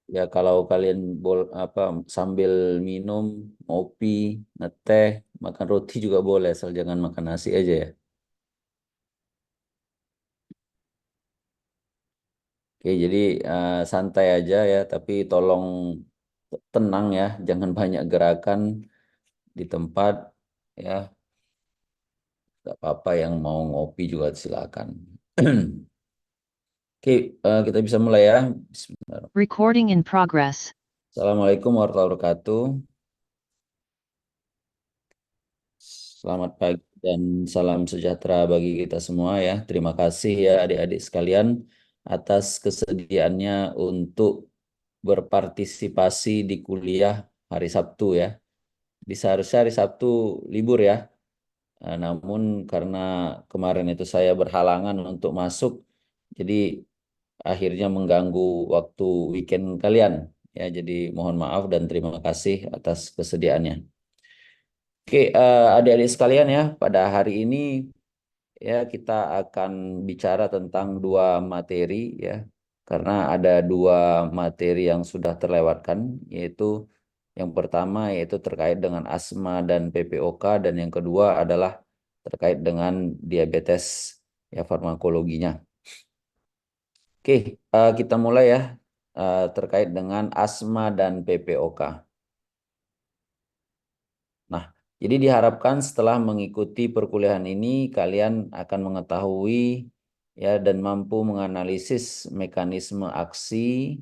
Ya kalau kalian sambil minum, ngopi, ngeteh, makan roti juga boleh, asal jangan makan nasi aja ya. Oke, jadi santai aja ya, tapi tolong tenang ya, jangan banyak gerakan di tempat ya. Gak apa-apa yang mau ngopi juga silakan. Oke, kita bisa mulai ya. Bismillah. Recording in progress. Assalamualaikum warahmatullahi wabarakatuh. Selamat pagi dan salam sejahtera bagi kita semua ya. Terima kasih ya adik-adik sekalian atas kesediaannya untuk berpartisipasi di kuliah hari Sabtu ya. Di seharusnya hari Sabtu libur ya. Namun karena kemarin itu saya berhalangan untuk masuk, jadi akhirnya mengganggu waktu weekend kalian. Ya, jadi mohon maaf dan terima kasih atas kesediaannya. Oke, adik-adik sekalian ya, pada hari ini ya kita akan bicara tentang dua materi ya, karena ada dua materi yang sudah terlewatkan, yaitu yang pertama yaitu terkait dengan asma dan PPOK dan yang kedua adalah terkait dengan diabetes ya farmakologinya. Oke, kita mulai ya terkait dengan asma dan PPOK. Nah, jadi diharapkan setelah mengikuti perkuliahan ini kalian akan mengetahui ya dan mampu menganalisis mekanisme aksi,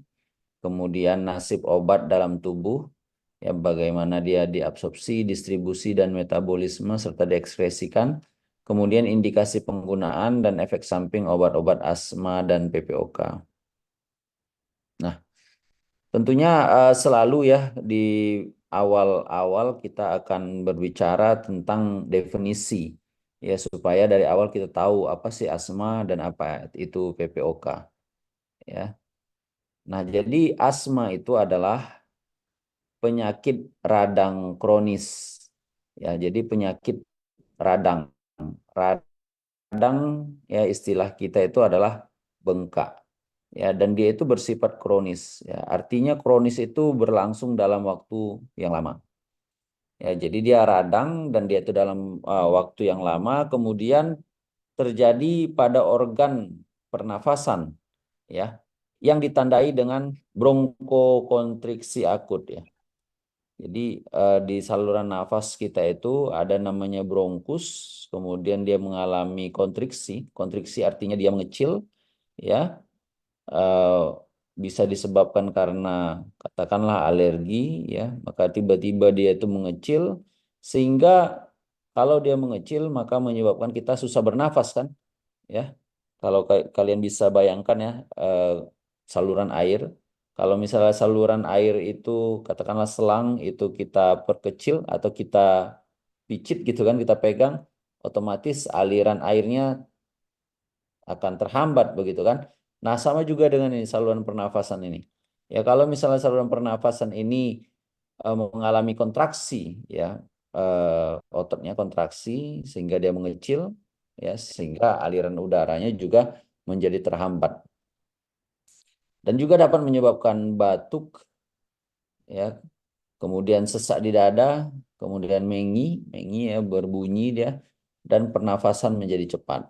kemudian nasib obat dalam tubuh, ya bagaimana dia diabsorpsi, distribusi dan metabolisme serta diekspresikan, kemudian indikasi penggunaan dan efek samping obat-obat asma dan PPOK. Nah, tentunya selalu ya di awal-awal kita akan berbicara tentang definisi ya supaya dari awal kita tahu apa sih asma dan apa itu PPOK ya. Nah, jadi asma itu adalah penyakit radang kronis ya. Jadi penyakit radang. Radang ya istilah kita itu adalah bengkak ya dan dia itu bersifat kronis ya. Artinya kronis itu berlangsung dalam waktu yang lama. Ya, jadi dia radang dan dia itu dalam waktu yang lama kemudian terjadi pada organ pernafasan ya yang ditandai dengan bronkokonstriksi akut ya. Jadi di saluran nafas kita itu ada namanya bronkus, kemudian dia mengalami kontriksi. Kontriksi artinya dia mengecil ya. eh, Bisa disebabkan karena katakanlah alergi ya, maka tiba-tiba dia itu mengecil sehingga kalau dia mengecil maka menyebabkan kita susah bernafas kan ya. Kalau kalian bisa bayangkan ya saluran air, kalau misalnya saluran air itu katakanlah selang itu kita perkecil atau kita picit gitu kan, kita pegang, otomatis aliran airnya akan terhambat begitu kan. Nah, sama juga dengan ini saluran pernafasan ini. Ya, kalau misalnya saluran pernafasan ini mengalami kontraksi ya, ototnya kontraksi sehingga dia mengecil ya, sehingga aliran udaranya juga menjadi terhambat dan juga dapat menyebabkan batuk ya, kemudian sesak di dada, kemudian mengi ya berbunyi dia dan pernafasan menjadi cepat.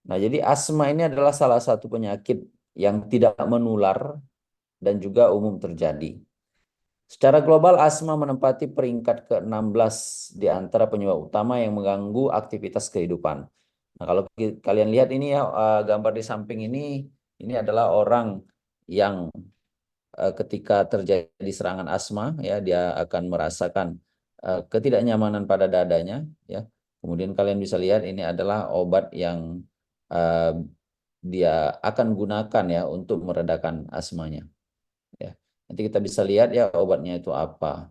Nah, jadi asma ini adalah salah satu penyakit yang tidak menular dan juga umum terjadi. Secara global, asma menempati peringkat ke-16 di antara penyebab utama yang mengganggu aktivitas kehidupan. Nah, kalau kalian lihat ini ya, gambar di samping ini adalah orang yang ketika terjadi serangan asma, ya, dia akan merasakan ketidaknyamanan pada dadanya, ya. Kemudian kalian bisa lihat ini adalah obat yang eh, dia akan gunakan ya untuk meredakan asmanya. Ya. Nanti kita bisa lihat ya obatnya itu apa.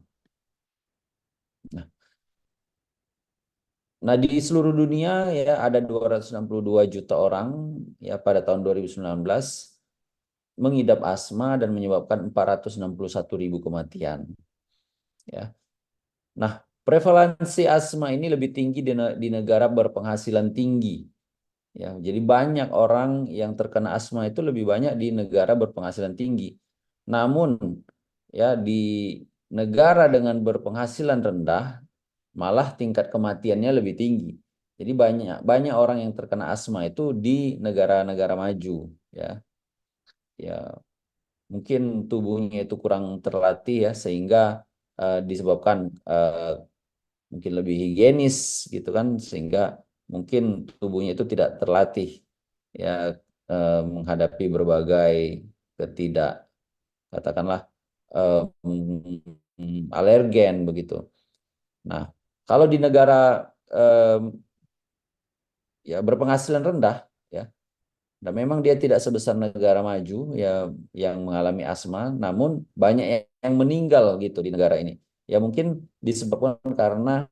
Nah, di seluruh dunia ya ada 262 juta orang ya pada tahun 2019 mengidap asma dan menyebabkan 461 ribu kematian. Ya. Nah, prevalensi asma ini lebih tinggi di negara berpenghasilan tinggi. Ya, jadi banyak orang yang terkena asma itu lebih banyak di negara berpenghasilan tinggi. Namun ya di negara dengan berpenghasilan rendah malah tingkat kematiannya lebih tinggi. Jadi banyak banyak orang yang terkena asma itu di negara-negara maju, ya. Ya, mungkin tubuhnya itu kurang terlatih ya sehingga disebabkan mungkin lebih higienis gitu kan sehingga mungkin tubuhnya itu tidak terlatih ya menghadapi berbagai ketidak katakanlah alergen begitu. Nah, kalau di negara ya berpenghasilan rendah ya, dan memang dia tidak sebesar negara maju ya yang mengalami asma, namun banyak yang meninggal gitu di negara ini. Ya mungkin disebabkan karena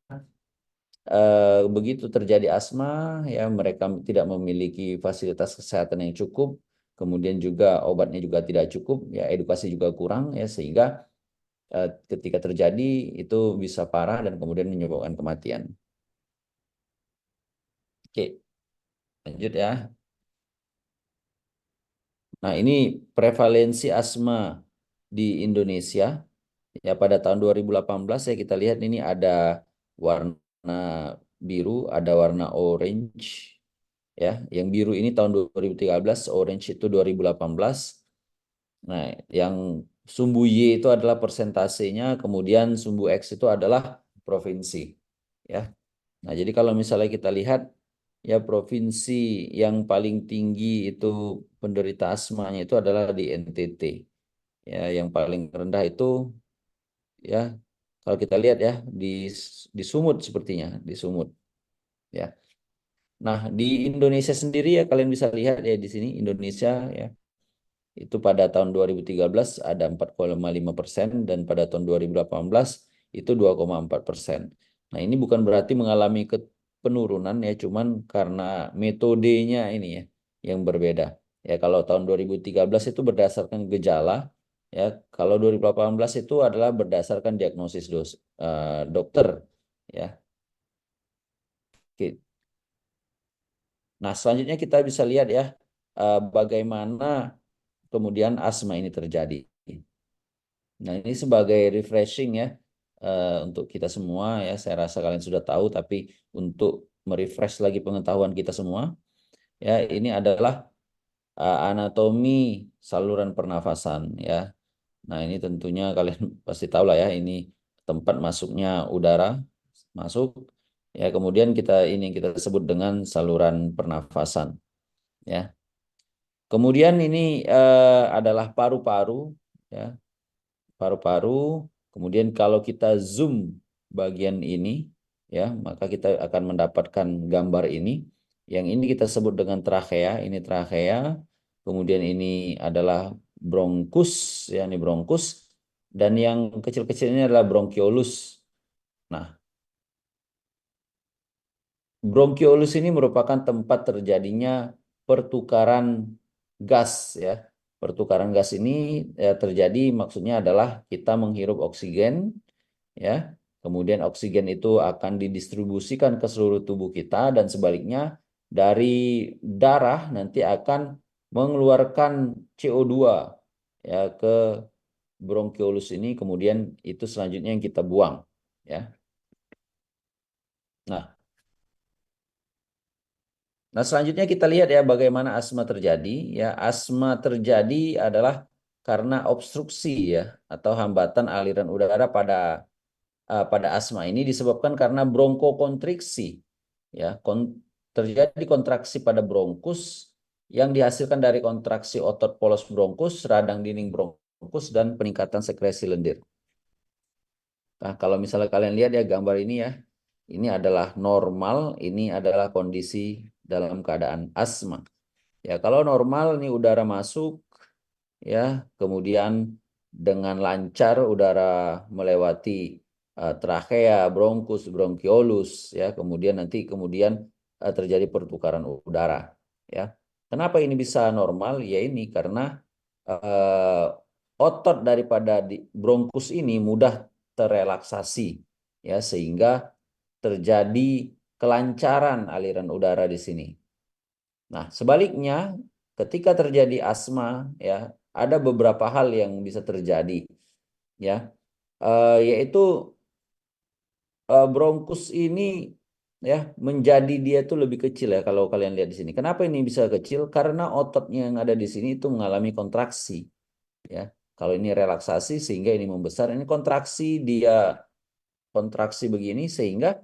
begitu terjadi asma ya mereka tidak memiliki fasilitas kesehatan yang cukup, kemudian juga obatnya juga tidak cukup, ya edukasi juga kurang ya sehingga ketika terjadi itu bisa parah dan kemudian menyebabkan kematian. Oke, lanjut ya. Nah, ini prevalensi asma di Indonesia ya pada tahun 2018 ya kita lihat ini ada warna biru, ada warna orange ya. Yang biru ini tahun 2013, orange itu 2018. Nah, yang sumbu Y itu adalah persentasenya, kemudian sumbu X itu adalah provinsi ya. Nah, jadi kalau misalnya kita lihat ya provinsi yang paling tinggi itu penderita asmanya itu adalah di NTT. Ya, yang paling rendah itu ya kalau kita lihat ya di Sumut sepertinya, di Sumut ya. Nah, di Indonesia sendiri ya kalian bisa lihat ya di sini Indonesia ya itu pada tahun 2013 ada 4,5% dan pada tahun 2018 itu 2,4%. Nah, ini bukan berarti mengalami penurunan ya, cuman karena metodenya ini ya yang berbeda. Ya, kalau tahun 2013 itu berdasarkan gejala, ya, kalau 2018 itu adalah berdasarkan diagnosis dokter, ya. Oke. Nah, selanjutnya kita bisa lihat ya bagaimana kemudian asma ini terjadi. Nah, ini sebagai refreshing ya untuk kita semua ya. Saya rasa kalian sudah tahu, tapi untuk merefresh lagi pengetahuan kita semua, ya ini adalah anatomi saluran pernafasan ya. Nah, ini tentunya kalian pasti tahu lah ya, ini tempat masuknya udara masuk ya. Kemudian ini kita sebut dengan saluran pernafasan ya. Kemudian ini adalah paru-paru ya. Paru-paru. Kemudian kalau kita zoom bagian ini, ya, maka kita akan mendapatkan gambar ini. Yang ini kita sebut dengan trachea, ini trachea. Kemudian ini adalah bronkus, ya, ini bronkus. Dan yang kecil-kecil ini adalah bronchiolus. Nah, bronchiolus ini merupakan tempat terjadinya pertukaran gas ya. Pertukaran gas ini ya, terjadi maksudnya adalah kita menghirup oksigen ya. Kemudian oksigen itu akan didistribusikan ke seluruh tubuh kita dan sebaliknya dari darah nanti akan mengeluarkan CO2 ya ke bronchiolus ini kemudian itu selanjutnya yang kita buang ya. Nah, Nah, selanjutnya kita lihat ya bagaimana asma terjadi. Ya, asma terjadi adalah karena obstruksi ya atau hambatan aliran udara pada asma ini disebabkan karena bronkokontriksi. Ya, terjadi kontraksi pada bronkus yang dihasilkan dari kontraksi otot polos bronkus, radang dinding bronkus dan peningkatan sekresi lendir. Nah, kalau misalnya kalian lihat ya gambar ini ya, ini adalah normal, ini adalah kondisi dalam keadaan asma. Ya, kalau normal nih udara masuk ya, kemudian dengan lancar udara melewati trachea, bronkus, bronchiolus ya, kemudian terjadi pertukaran udara ya. Kenapa ini bisa normal? Ya ini karena eh, otot daripada bronkus ini mudah terrelaksasi ya sehingga terjadi kelancaran aliran udara di sini. Nah, sebaliknya ketika terjadi asma ya ada beberapa hal yang bisa terjadi, ya. Yaitu bronkus ini ya menjadi dia tuh lebih kecil ya kalau kalian lihat di sini. Kenapa ini bisa kecil? Karena ototnya yang ada di sini itu mengalami kontraksi, ya. Kalau ini relaksasi sehingga ini membesar, ini kontraksi, dia kontraksi begini sehingga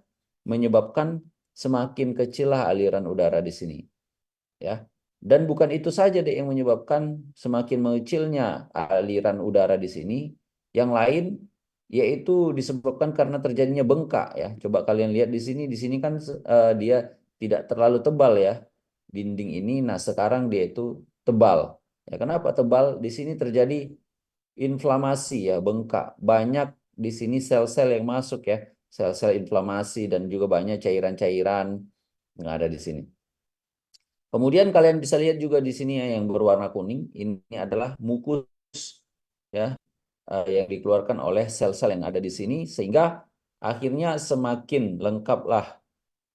menyebabkan semakin kecil lah aliran udara di sini, ya. Dan bukan itu saja deh yang menyebabkan semakin mengecilnya aliran udara di sini. Yang lain yaitu disebabkan karena terjadinya bengkak, ya. Coba kalian lihat di sini kan dia tidak terlalu tebal ya dinding ini. Nah, sekarang dia itu tebal. Ya, kenapa tebal? Di sini terjadi inflamasi ya, bengkak. Banyak di sini sel-sel yang masuk ya, sel-sel inflamasi dan juga banyak cairan-cairan yang ada di sini. Kemudian kalian bisa lihat juga di sini ya yang berwarna kuning, ini adalah mukus ya, yang dikeluarkan oleh sel-sel yang ada di sini sehingga akhirnya semakin lengkaplah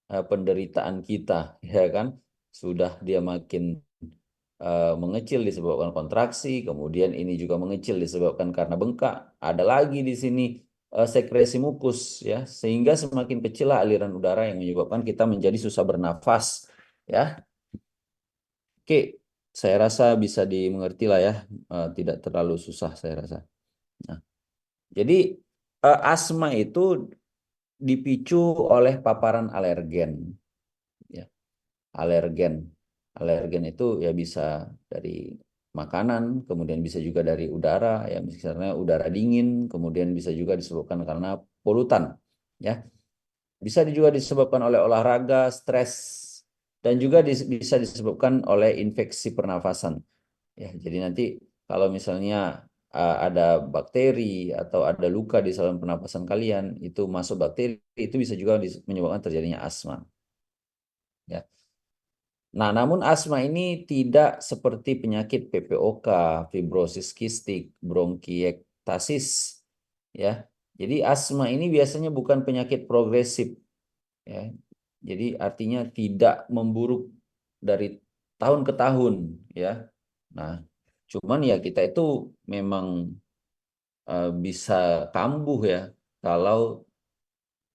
penderitaan kita, ya kan? Sudah dia makin mengecil disebabkan kontraksi, kemudian ini juga mengecil disebabkan karena bengkak. Ada lagi di sini sekresi mukus ya, sehingga semakin kecil aliran udara yang menyebabkan kita menjadi susah bernafas, ya. Oke, saya rasa bisa dimengerti lah ya, tidak terlalu susah saya rasa. Nah, jadi asma itu dipicu oleh paparan alergen, ya. Alergen, alergen itu ya bisa dari makanan, kemudian bisa juga dari udara, ya misalnya udara dingin, kemudian bisa juga disebabkan karena polutan, ya. Bisa juga disebabkan oleh olahraga, stres, dan juga bisa disebabkan oleh infeksi pernafasan. Ya, jadi nanti kalau misalnya ada bakteri atau ada luka di saluran pernapasan kalian, itu masuk bakteri, itu bisa juga menyebabkan terjadinya asma. Ya. Nah, namun asma ini tidak seperti penyakit PPOK, fibrosis kistik, bronkiektasis, ya. Jadi asma ini biasanya bukan penyakit progresif, ya. Jadi artinya tidak memburuk dari tahun ke tahun, ya. Nah, cuman ya kita itu memang bisa kambuh ya kalau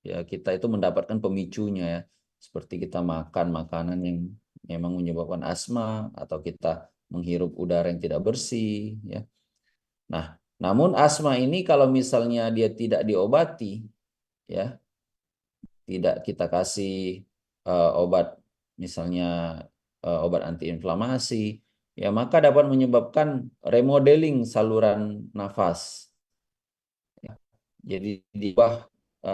ya kita itu mendapatkan pemicunya ya. Seperti kita makan makanan yang memang menyebabkan asma atau kita menghirup udara yang tidak bersih ya. Nah, namun asma ini kalau misalnya dia tidak diobati ya, tidak kita kasih obat misalnya obat antiinflamasi ya, maka dapat menyebabkan remodeling saluran nafas. Ya. Jadi di bawah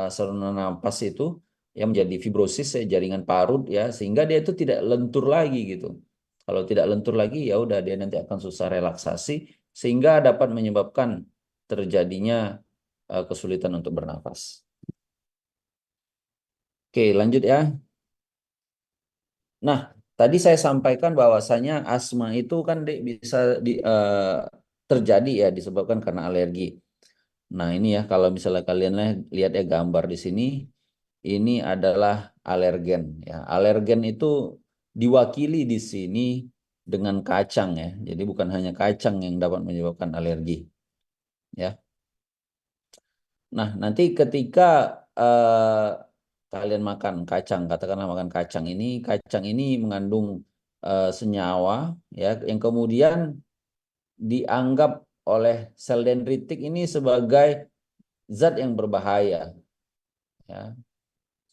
saluran nafas itu yang menjadi fibrosis ya, jaringan parut ya, sehingga dia itu tidak lentur lagi gitu. Kalau tidak lentur lagi ya udah dia nanti akan susah relaksasi sehingga dapat menyebabkan terjadinya kesulitan untuk bernafas. Oke, lanjut ya. Nah, tadi saya sampaikan bahwasanya asma itu kan bisa terjadi ya disebabkan karena alergi. Nah, ini ya kalau misalnya kalian lihat ya gambar di sini, ini adalah alergen ya. Alergen itu diwakili di sini dengan kacang ya. Jadi bukan hanya kacang yang dapat menyebabkan alergi ya. Nah, nanti ketika eh, kalian makan kacang, katakanlah makan kacang ini mengandung senyawa ya yang kemudian dianggap oleh sel dendritik ini sebagai zat yang berbahaya ya,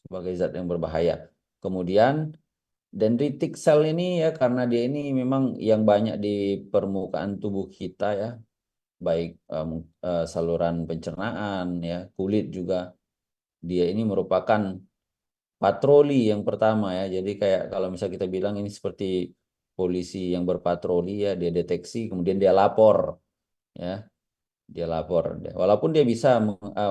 sebagai zat yang berbahaya. Kemudian dendritik sel ini ya karena dia ini memang yang banyak di permukaan tubuh kita ya, baik saluran pencernaan ya, kulit juga. Dia ini merupakan patroli yang pertama ya. Jadi kayak kalau misalnya kita bilang ini seperti polisi yang berpatroli ya, dia deteksi kemudian dia lapor ya, dia lapor. Walaupun dia bisa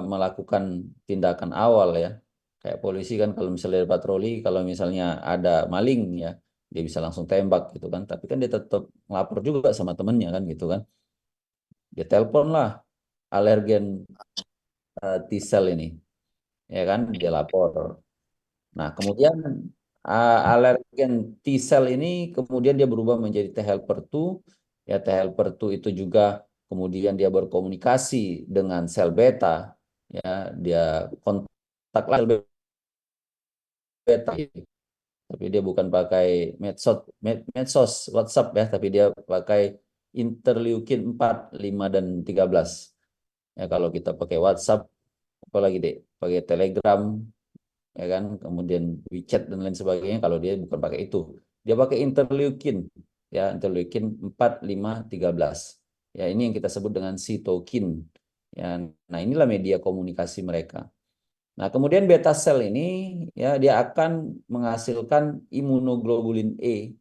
melakukan tindakan awal ya. Kayak polisi kan kalau misalnya patroli, kalau misalnya ada maling ya, dia bisa langsung tembak gitu kan. Tapi kan dia tetap lapor juga sama temennya kan gitu kan. Dia telepon lah alergen T-cell ini, ya kan, dia lapor. Nah, kemudian alergen T-cell ini kemudian dia berubah menjadi T helper 2 Ya, T helper 2 itu juga kemudian dia berkomunikasi dengan sel beta, ya, dia kontak sel beta, tapi dia bukan pakai medsos WhatsApp ya, tapi dia pakai interleukin 4, 5 dan 13. Ya, kalau kita pakai WhatsApp, apalagi deh, pakai Telegram, ya kan, kemudian WeChat dan lain sebagainya, kalau dia bukan pakai itu, dia pakai interleukin, ya, interleukin 4, 5, 13. Ya, ini yang kita sebut dengan sitokin. Ya, nah inilah media komunikasi mereka. Nah, kemudian beta sel ini, ya, dia akan menghasilkan imunoglobulin E.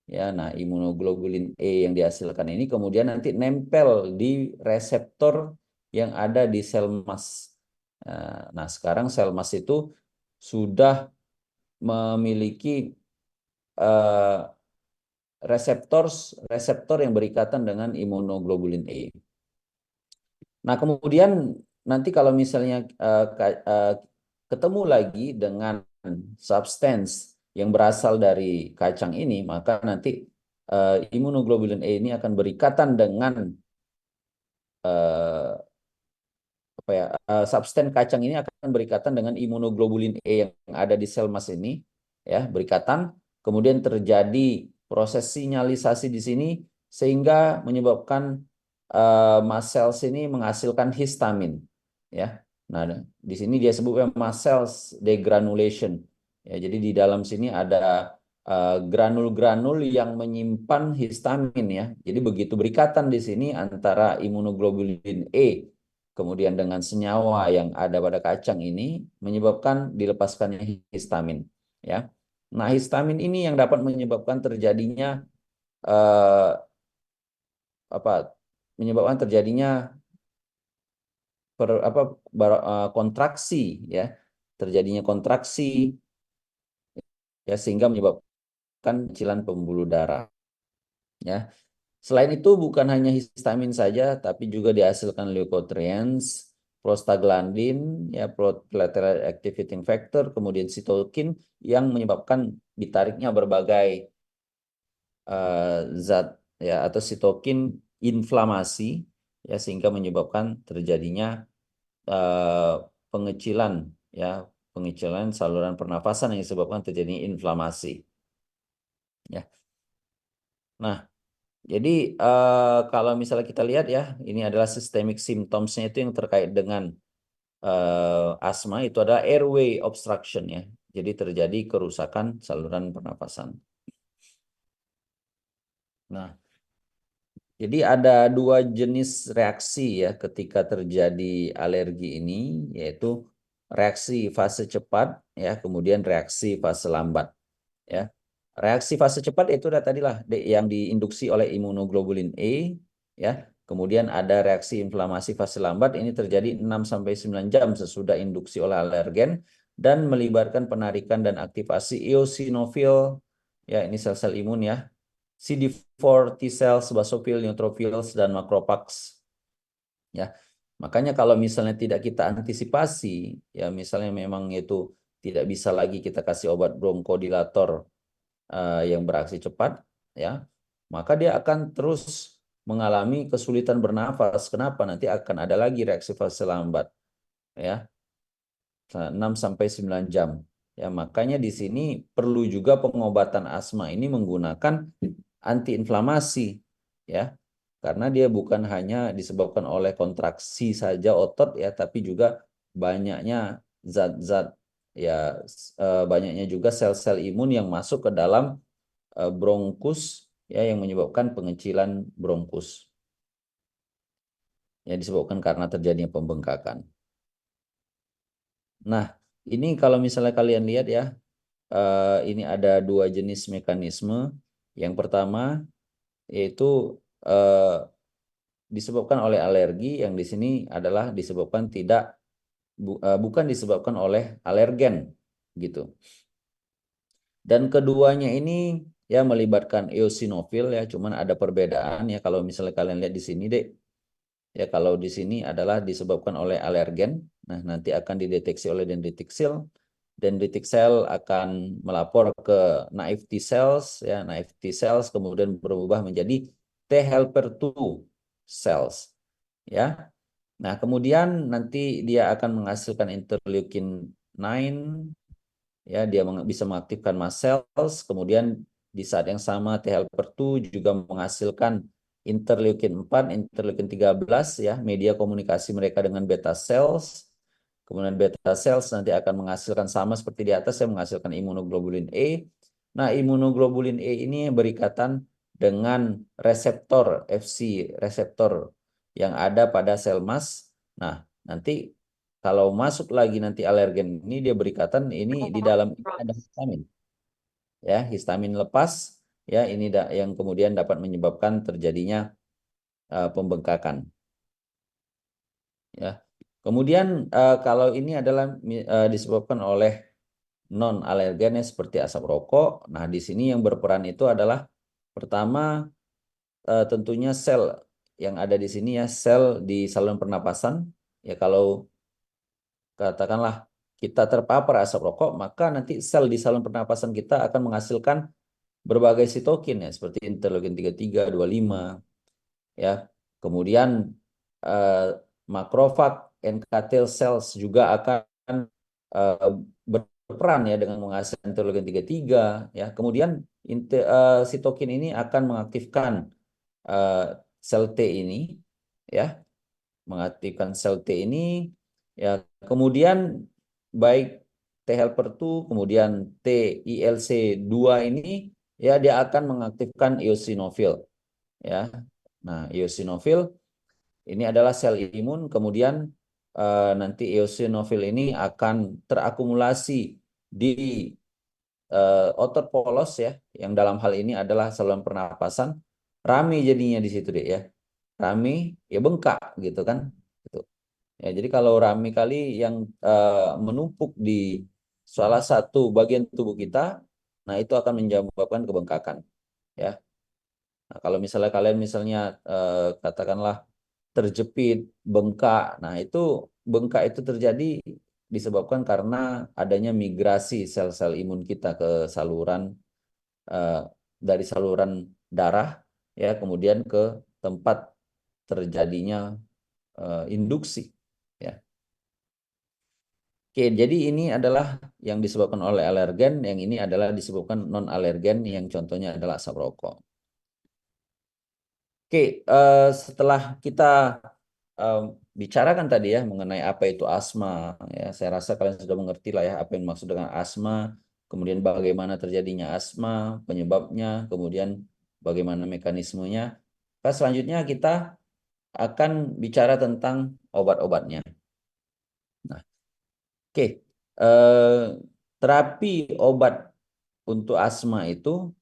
Ya, nah imunoglobulin E yang dihasilkan ini kemudian nanti nempel di reseptor yang ada di sel mas. Nah, sekarang sel mas itu sudah memiliki eh, reseptor reseptor yang berikatan dengan imunoglobulin E. Nah, kemudian nanti kalau misalnya ketemu lagi dengan substance yang berasal dari kacang ini, maka nanti imunoglobulin E ini akan berikatan dengan uh, apa ya, substan kacang ini akan berikatan dengan imunoglobulin E yang ada di sel mas ini, ya, berikatan, kemudian terjadi proses sinyalisasi di sini sehingga menyebabkan mast cells ini menghasilkan histamin, ya. Nah, di sini dia sebutnya mast cells degranulation. Ya, jadi di dalam sini ada granul-granul yang menyimpan histamin, ya. Jadi begitu berikatan di sini antara imunoglobulin E kemudian dengan senyawa yang ada pada kacang ini menyebabkan dilepaskannya histamin, ya. Nah, histamin ini yang dapat menyebabkan terjadinya eh, apa menyebabkan terjadinya kontraksi, ya, terjadinya kontraksi, ya, sehingga menyebabkan kecilan pembuluh darah, ya. Selain itu bukan hanya histamin saja, tapi juga dihasilkan leukotrienes, prostaglandin, ya, platelet activating factor, kemudian sitokin yang menyebabkan ditariknya berbagai zat, ya, atau sitokin inflamasi, ya, sehingga menyebabkan terjadinya eh, pengecilan, ya, pengecilan saluran pernafasan yang disebabkan terjadinya inflamasi, ya. Nah, jadi kalau misalnya kita lihat, ya, ini adalah systemic symptomsnya itu yang terkait dengan asma itu adalah airway obstruction, ya. Jadi terjadi kerusakan saluran pernafasan. Nah, jadi ada dua jenis reaksi, ya, ketika terjadi alergi ini, yaitu reaksi fase cepat, ya, kemudian reaksi fase lambat, ya. Reaksi fase cepat itu udah tadilah yang diinduksi oleh imunoglobulin E, ya. Kemudian ada reaksi inflamasi fase lambat, ini terjadi 6 sampai 9 jam sesudah induksi oleh alergen dan melibatkan penarikan dan aktivasi eosinofil, ya, ini sel-sel imun, ya. CD4 T cells, basophil, neutrophils dan macrophages, ya. Makanya kalau misalnya tidak kita antisipasi, ya, misalnya memang itu tidak bisa lagi kita kasih obat bronkodilator yang beraksi cepat, ya, maka dia akan terus mengalami kesulitan bernafas. Kenapa? Nanti akan ada lagi reaksi fase lambat, ya, 6 sampai 9 jam. Ya, makanya di sini perlu juga pengobatan asma ini menggunakan antiinflamasi, ya. Karena dia bukan hanya disebabkan oleh kontraksi saja otot, ya, tapi juga banyaknya zat-zat, ya, banyaknya juga sel-sel imun yang masuk ke dalam bronkus, ya, yang menyebabkan pengecilan bronkus, yang disebabkan karena terjadinya pembengkakan. Nah, ini kalau misalnya kalian lihat, ya, ini ada dua jenis mekanisme. Yang pertama yaitu eh, disebabkan oleh alergi, yang di sini adalah disebabkan bukan disebabkan oleh alergen, gitu. Dan keduanya ini, ya, melibatkan eosinofil, ya, cuman ada perbedaan, ya, kalau misalnya kalian lihat di sini, deh. Ya, kalau di sini adalah disebabkan oleh alergen. Nah, nanti akan dideteksi oleh dendritic cell. Dendritic cell akan melapor ke naive T cells, ya, naive T cells kemudian berubah menjadi T helper 2 cells, ya. Nah, kemudian nanti dia akan menghasilkan interleukin 9, ya, dia bisa mengaktifkan mast cells. Kemudian di saat yang sama T helper 2 juga menghasilkan interleukin 4, interleukin 13, ya, media komunikasi mereka dengan beta cells. Kemudian beta cells nanti akan menghasilkan sama seperti di atas, ya, menghasilkan imunoglobulin E. Nah, imunoglobulin E ini berikatan dengan reseptor FC, reseptor yang ada pada sel mast. Nah, nanti kalau masuk lagi nanti alergen ini, dia berikatan ini di dalam ini ada histamin, ya, histamin lepas, ya, ini yang kemudian dapat menyebabkan terjadinya pembengkakan, ya. Kemudian kalau ini adalah disebabkan oleh non alergennya seperti asap rokok. Nah, di sini yang berperan itu adalah pertama tentunya sel yang ada di sini, ya, sel di saluran pernapasan. Ya, kalau katakanlah kita terpapar asap rokok, maka nanti sel di saluran pernapasan kita akan menghasilkan berbagai sitokin, ya, seperti interleukin 33, 25, ya. Kemudian eh, makrofag, NK cells juga akan eh, berperan, ya, dengan menghasilkan interleukin 33, ya. Kemudian sitokin ini akan mengaktifkan sel T ini, ya, mengaktifkan sel T ini, ya. Kemudian baik T helper 2 kemudian TILC2 ini, ya, dia akan mengaktifkan eosinofil, ya. Nah, eosinofil ini adalah sel imun. Kemudian nanti eosinofil ini akan terakumulasi di otot polos, ya, yang dalam hal ini adalah saluran pernapasan. Rame jadinya di situ deh, ya. Rame, ya, bengkak gitu kan. Gitu. Ya, jadi kalau rame kali yang menumpuk di salah satu bagian tubuh kita, nah itu akan menyebabkan kebengkakan, ya. Nah, kalau misalnya kalian misalnya katakanlah terjepit, bengkak, nah itu bengkak itu terjadi disebabkan karena adanya migrasi sel-sel imun kita ke saluran eh, dari saluran darah, ya, kemudian ke tempat terjadinya induksi, ya. Oke, jadi ini adalah yang disebabkan oleh alergen, yang ini adalah disebabkan non alergen, yang contohnya adalah asap rokok. Oke, setelah kita eh, bicarakan tadi, ya, mengenai apa itu asma, ya, saya rasa kalian sudah mengerti lah, ya, apa yang dimaksud dengan asma, kemudian bagaimana terjadinya asma, penyebabnya, kemudian bagaimana mekanismenya. Nah, selanjutnya kita akan bicara tentang obat-obatnya. Nah, oke, terapi obat untuk asma itu,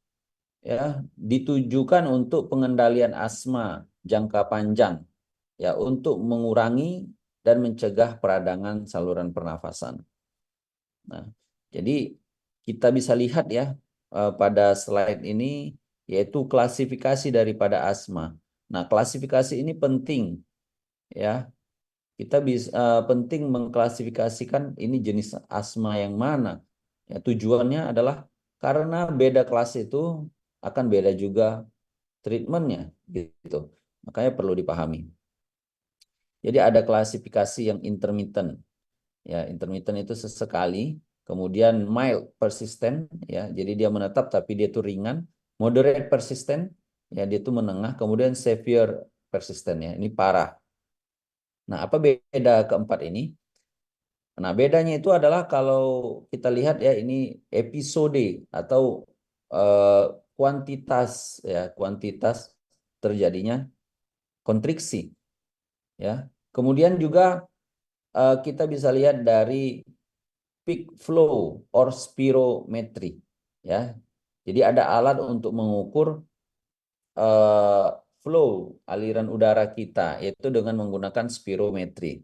ya, ditujukan untuk pengendalian asma jangka panjang, ya, untuk mengurangi dan mencegah peradangan saluran pernafasan. Nah, jadi kita bisa lihat, ya, pada slide ini, yaitu klasifikasi daripada asma. Nah, klasifikasi ini penting, ya. Kita bisa penting mengklasifikasikan ini jenis asma yang mana. Ya, tujuannya adalah karena beda kelas itu akan beda juga treatmentnya, gitu. Makanya perlu dipahami. Jadi ada klasifikasi yang intermittent. Ya, intermittent itu sesekali, kemudian mild persistent, ya. Jadi dia menetap tapi dia itu ringan, moderate persistent, ya, dia itu menengah, kemudian severe persistent, ya. Ini parah. Nah, apa beda keempat ini? Nah, bedanya itu adalah kalau kita lihat, ya, ini episode atau eh, kuantitas, ya, kuantitas terjadinya kontriksi, ya. Kemudian juga kita bisa lihat dari peak flow or spirometry, ya. Jadi ada alat untuk mengukur eh, flow aliran udara kita, yaitu dengan menggunakan spirometri.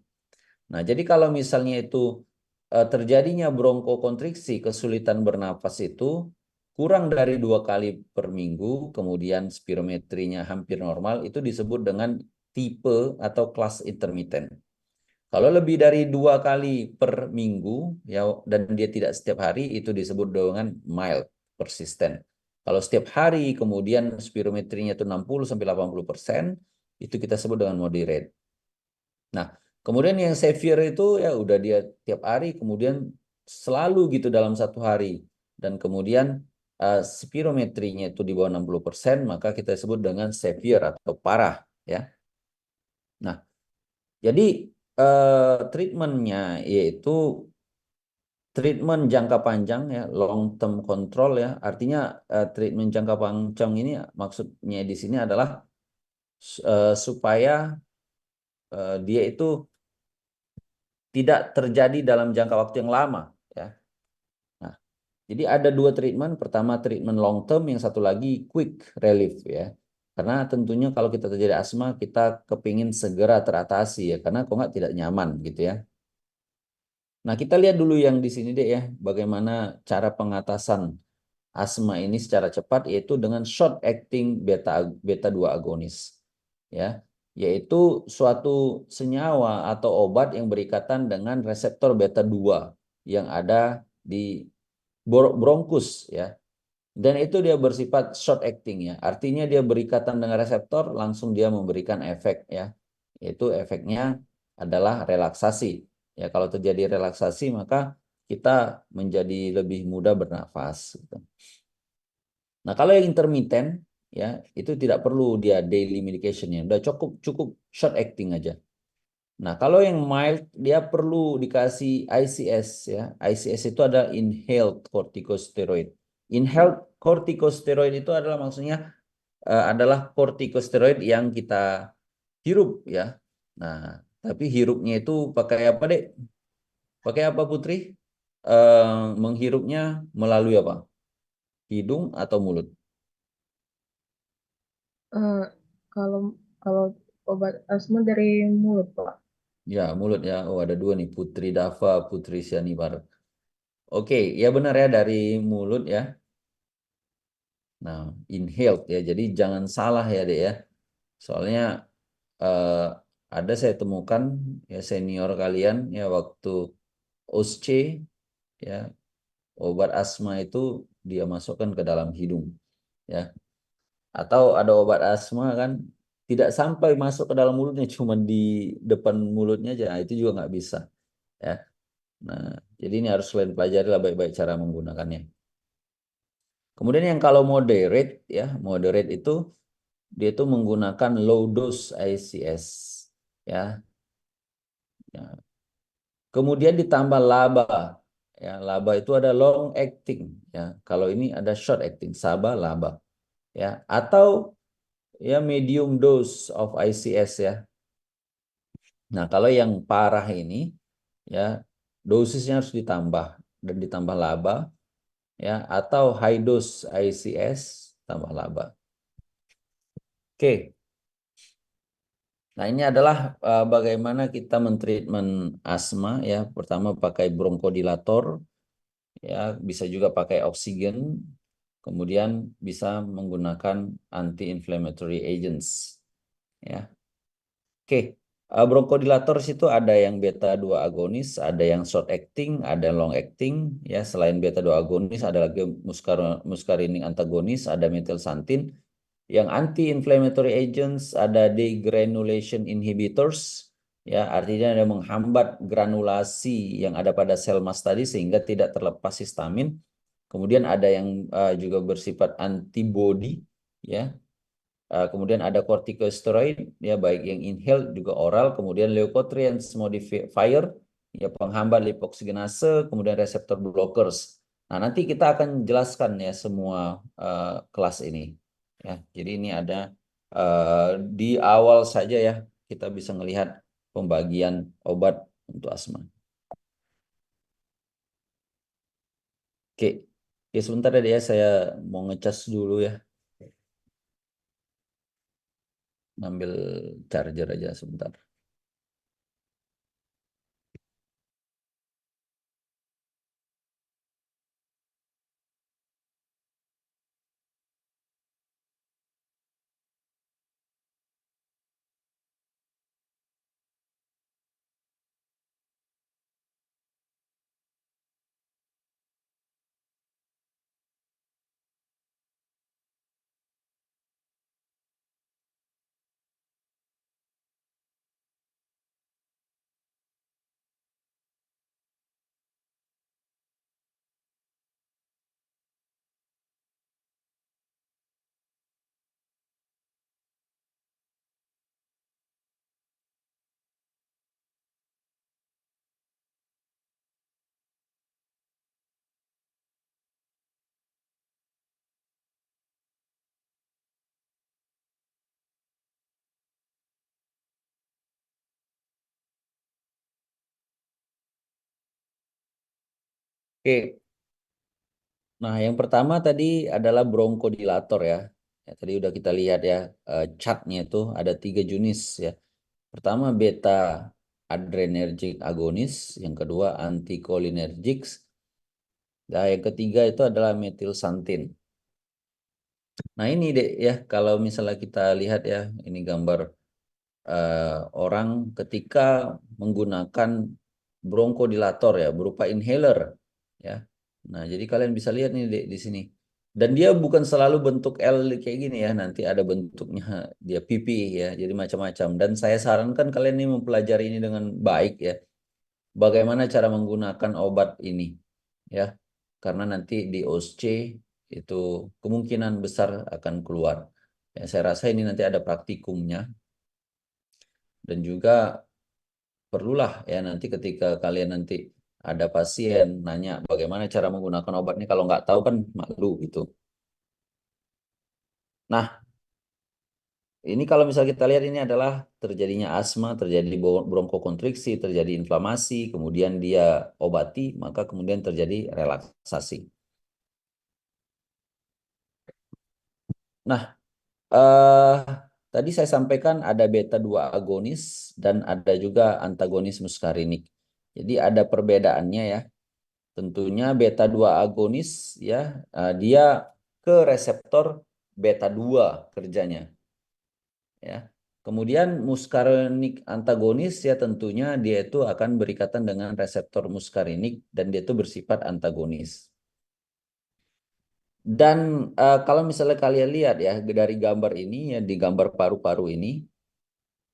Nah, jadi kalau misalnya itu terjadinya bronkokontriksi, kesulitan bernapas itu kurang dari 2 kali per minggu, kemudian spirometrinya hampir normal, itu disebut dengan tipe atau kelas intermittent. Kalau lebih dari 2 kali per minggu, ya, dan dia tidak setiap hari, itu disebut dengan mild persistent. Kalau setiap hari kemudian spirometrinya itu 60 sampai 80%, itu kita sebut dengan moderate. Nah, kemudian yang severe itu ya udah dia tiap hari kemudian selalu gitu dalam satu hari dan kemudian spirometrinya itu di bawah 60%, maka kita sebut dengan severe atau parah ya. Nah, jadi treatmentnya yaitu treatment jangka panjang ya, long term control ya. Artinya treatment jangka panjang ini maksudnya di sini adalah supaya dia itu tidak terjadi dalam jangka waktu yang lama ya. Nah, jadi ada dua treatment. Pertama treatment long term, yang satu lagi quick relief ya. Karena tentunya kalau kita terjadi asma, kita kepingin segera teratasi ya, karena kok nggak tidak nyaman gitu ya. Nah, kita lihat dulu yang di sini deh ya, bagaimana cara pengatasan asma ini secara cepat, yaitu dengan short acting beta 2 agonis ya, yaitu suatu senyawa atau obat yang berikatan dengan reseptor beta 2 yang ada di bronkus ya. Dan itu dia bersifat short acting ya. Artinya dia berikatan dengan reseptor, langsung dia memberikan efek ya. Yaitu efeknya adalah relaksasi. Ya, kalau terjadi relaksasi maka kita menjadi lebih mudah bernafas gitu. Nah, kalau yang intermittent ya, itu tidak perlu dia daily medication-nya. Udah cukup cukup short acting aja. Nah, kalau yang mild dia perlu dikasih ICS ya. ICS itu ada inhaled corticosteroid. Inhaled corticosteroid itu adalah maksudnya adalah corticosteroid yang kita hirup ya. Nah, tapi hirupnya itu pakai apa, Dek? Pakai apa, Putri? Menghirupnya melalui apa? Hidung atau mulut? Eh, kalau kalau obat asma dari mulut, Pak. Ya, mulut ya. Oh, ada dua nih, Putri Dava, Putri Sianibar. Oke, ya benar ya, dari mulut ya. Nah, inhaled ya. Jadi jangan salah ya, Dek ya. Soalnya eh, ada saya temukan ya senior kalian ya waktu OSCE ya, obat asma itu dia masukkan ke dalam hidung ya. Atau ada obat asma kan tidak sampai masuk ke dalam mulutnya, cuma di depan mulutnya aja. Nah, itu juga nggak bisa ya. Nah, jadi ini harus kalian pelajari lah baik-baik cara menggunakannya. Kemudian yang kalau moderate ya, moderate itu dia itu menggunakan low dose ICS ya. Ya. Kemudian ditambah LABA ya. LABA itu ada long acting ya. Kalau ini ada short acting, SABA, LABA ya. Atau ya medium dose of ICS ya. Nah, kalau yang parah ini ya dosisnya harus ditambah dan ditambah LABA ya, atau high dose ICS tambah laba. Oke. Nah, ini adalah bagaimana kita mentreatment asma ya. Pertama pakai bronkodilator ya, bisa juga pakai oksigen. Kemudian bisa menggunakan anti-inflammatory agents ya. Oke. Bronkodilator itu ada yang beta 2 agonis, ada yang short acting, ada yang long acting ya. Selain beta 2 agonis ada lagi muscarinic antagonis, ada methylxanthine. Yang anti-inflammatory agents ada degranulation inhibitors, ya artinya ada menghambat granulasi yang ada pada sel mast tadi sehingga tidak terlepas histamin. Kemudian ada yang juga bersifat antibody, ya. Kemudian ada corticosteroid, ya baik yang inhaled juga oral. Kemudian leukotrienes modifier, ya penghambat lipoksigenase. Kemudian reseptor blockers. Nah, nanti kita akan jelaskan ya semua kelas ini. Ya, jadi ini ada di awal saja ya kita bisa melihat pembagian obat untuk asma. Oke, oke sebentar ya saya mau ngecas dulu ya, ngambil charger aja sebentar. Oke, nah yang pertama tadi adalah bronkodilator ya. Ya, tadi udah kita lihat ya, chartnya itu ada 3 jenis ya. Pertama beta adrenergic agonis, yang kedua anticholinergics, dan yang ketiga itu adalah metilsantin. Nah ini deh ya, kalau misalnya kita lihat ya, ini gambar orang ketika menggunakan bronkodilator ya, berupa inhaler ya. Nah jadi kalian bisa lihat nih di sini. Dan dia bukan selalu bentuk L kayak gini ya, nanti ada bentuknya dia pipi ya, jadi macam-macam. Dan saya sarankan kalian ini mempelajari ini dengan baik ya, bagaimana cara menggunakan obat ini ya, karena nanti di OSCE itu kemungkinan besar akan keluar. Ya, saya rasa ini nanti ada praktikumnya, dan juga perlulah ya nanti ketika kalian nanti ada pasien nanya bagaimana cara menggunakan obatnya, kalau nggak tahu kan malu gitu. Nah, ini kalau misal kita lihat ini adalah terjadinya asma, terjadi bronkokonstriksi, terjadi inflamasi, kemudian dia obati, maka kemudian terjadi relaksasi. Nah, eh, tadi saya sampaikan ada beta 2 agonis dan ada juga antagonis muskarinik. Jadi ada perbedaannya ya. Tentunya beta 2 agonis ya, dia ke reseptor beta 2 kerjanya ya. Kemudian muskarinik antagonis ya, tentunya dia itu akan berikatan dengan reseptor muskarinik dan dia itu bersifat antagonis. Dan kalau misalnya kalian lihat ya dari gambar ini ya, di gambar paru-paru ini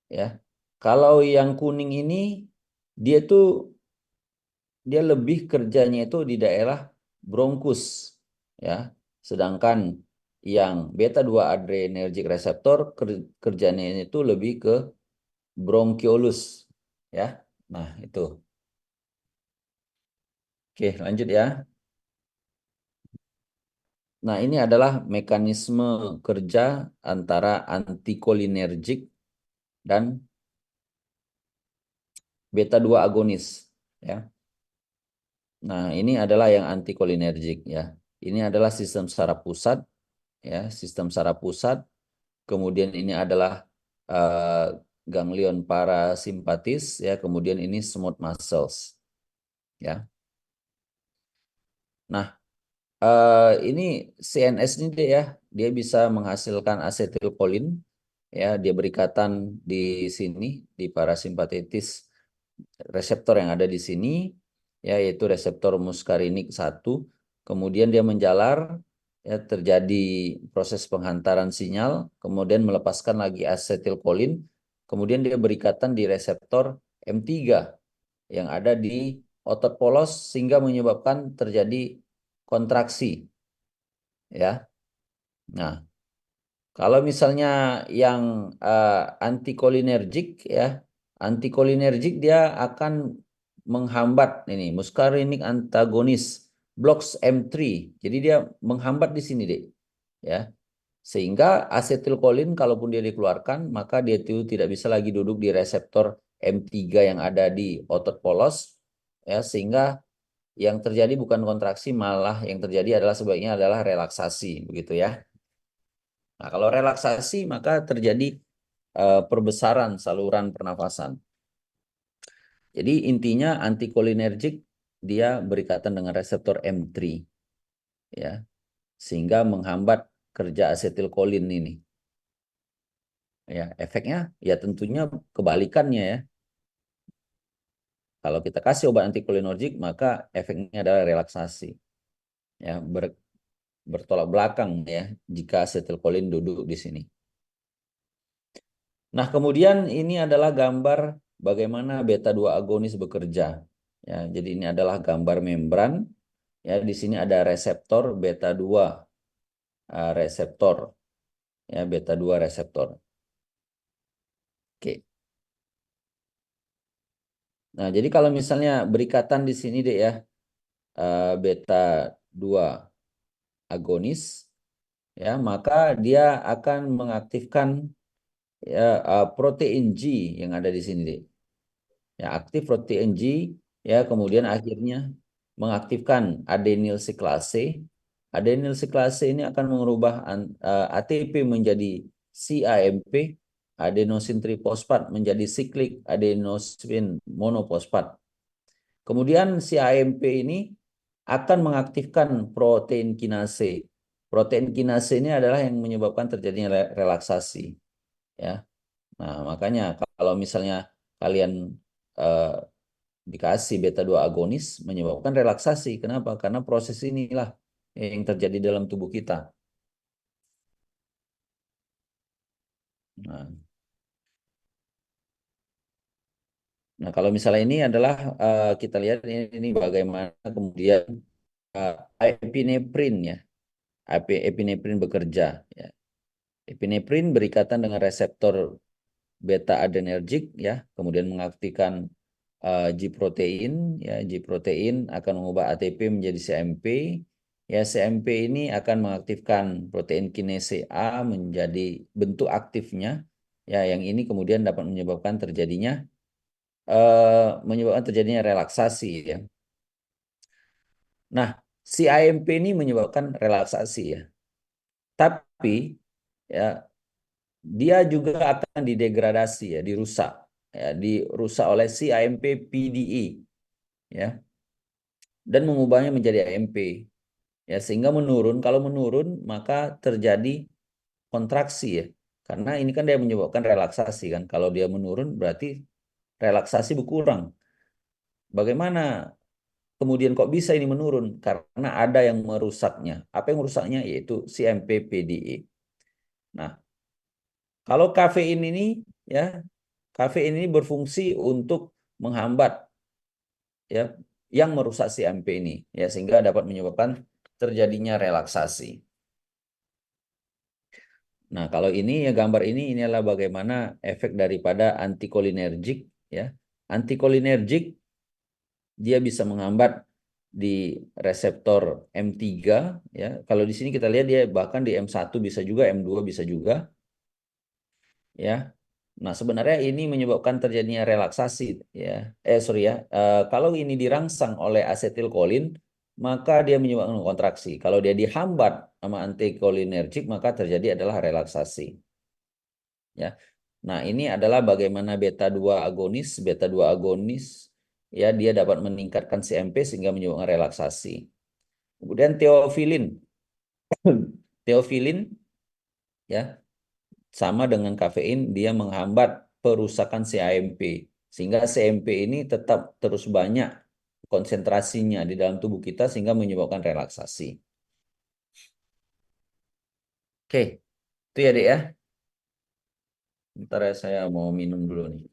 ya. Kalau yang kuning ini dia tuh dia lebih kerjanya itu di daerah bronkus ya. Sedangkan yang beta 2 adrenergic receptor kerjanya itu lebih ke bronchiolus ya. Nah, itu. Oke, lanjut ya. Nah, ini adalah mekanisme kerja antara antikolinergik dan beta 2 agonis ya. Nah, ini adalah yang antikolinergik ya. Ini adalah sistem saraf pusat ya, sistem saraf pusat. Kemudian ini adalah ganglion parasimpatis ya, kemudian ini smooth muscles ya. Nah, ini CNS ini dia ya, dia bisa menghasilkan asetilkolin ya, dia berikatan di sini di parasimpatetis reseptor yang ada di sini ya, yaitu reseptor muskarinik 1. Kemudian dia menjalar ya, terjadi proses penghantaran sinyal, kemudian melepaskan lagi asetilkolin, kemudian dia berikatan di reseptor M3 yang ada di otot polos sehingga menyebabkan terjadi kontraksi ya. Nah, kalau misalnya yang antikolinergik ya, antikolinergik dia akan menghambat ini muscarinic antagonis blocks M3. Jadi dia menghambat di sini deh. Ya. Sehingga asetilkolin kalaupun dia dikeluarkan, maka dia itu tidak bisa lagi duduk di reseptor M3 yang ada di otot polos ya, sehingga yang terjadi bukan kontraksi, malah yang terjadi adalah sebaiknya adalah relaksasi begitu ya. Nah, kalau relaksasi maka terjadi perbesaran saluran pernafasan. Jadi intinya antikolinergik dia berikatan dengan reseptor M3 ya, sehingga menghambat kerja asetilkolin ini. Ya, efeknya ya tentunya kebalikannya ya. Kalau kita kasih obat antikolinergik maka efeknya adalah relaksasi. Ya, bertolak belakang ya jika asetilkolin duduk di sini. Nah, kemudian ini adalah gambar bagaimana beta 2 agonis bekerja. Ya, jadi ini adalah gambar membran. Ya, di sini ada reseptor beta 2 reseptor. Ya, beta 2 reseptor. Oke. Nah, jadi kalau misalnya berikatan di sini deh ya, beta 2 agonis ya, maka dia akan mengaktifkan ya protein G yang ada di sini deh. Ya, aktif protein G ya, kemudian akhirnya mengaktifkan adenyl siklase. Adenyl siklase ini akan mengubah ATP menjadi CAMP, adenosin trifosfat menjadi siklik adenosin monofosfat. Kemudian si AMP ini akan mengaktifkan protein kinase. Protein kinase ini adalah yang menyebabkan terjadinya relaksasi, ya. Nah, makanya kalau misalnya kalian eh, dikasih beta 2 agonis menyebabkan relaksasi. Kenapa? Karena proses inilah yang terjadi dalam tubuh kita. Nah, kalau misalnya ini adalah kita lihat ini bagaimana kemudian epinefrin ya. Epinefrin bekerja ya. Epinefrin berikatan dengan reseptor beta adrenergic ya, kemudian mengaktifkan G protein ya, G protein akan mengubah ATP menjadi CMP ya, CMP ini akan mengaktifkan protein kinase A menjadi bentuk aktifnya ya, yang ini kemudian dapat menyebabkan terjadinya relaksasi ya. Nah, si AMP ini menyebabkan relaksasi ya, tapi ya dia juga akan didegradasi ya, dirusak ya, dirusak oleh si AMP PDE ya, dan mengubahnya menjadi AMP ya, sehingga menurun. Kalau menurun maka terjadi kontraksi ya, karena ini kan dia menyebabkan relaksasi kan. Kalau dia menurun berarti relaksasi berkurang. Bagaimana kemudian kok bisa ini menurun? Karena ada yang merusaknya. Apa yang merusaknya? Yaitu si MPPDE. Nah, kalau kafein ini ya, kafein ini berfungsi untuk menghambat ya yang merusak si MP ini ya, sehingga dapat menyebabkan terjadinya relaksasi. Nah, kalau ini ya gambar ini adalah bagaimana efek daripada antikolinergik ya. Antikolinergik dia bisa menghambat di reseptor M3 ya. Kalau di sini kita lihat dia bahkan di M1 bisa juga, M2 bisa juga ya. Nah, sebenarnya ini menyebabkan terjadinya relaksasi ya. Sorry ya. Kalau ini dirangsang oleh asetilkolin, maka dia menyebabkan kontraksi. Kalau dia dihambat sama antikolinergik, maka terjadi adalah relaksasi. Ya. Nah, ini adalah bagaimana beta 2 agonis. Beta 2 agonis ya, dia dapat meningkatkan CMP sehingga menyebabkan relaksasi. Kemudian teofilin. Teofilin ya, sama dengan kafein, dia menghambat perusakan CAMP. Sehingga CMP ini tetap terus banyak konsentrasinya di dalam tubuh kita sehingga menyebabkan relaksasi. Oke, itu ya Dek ya. Bentar ya, saya mau minum dulu nih.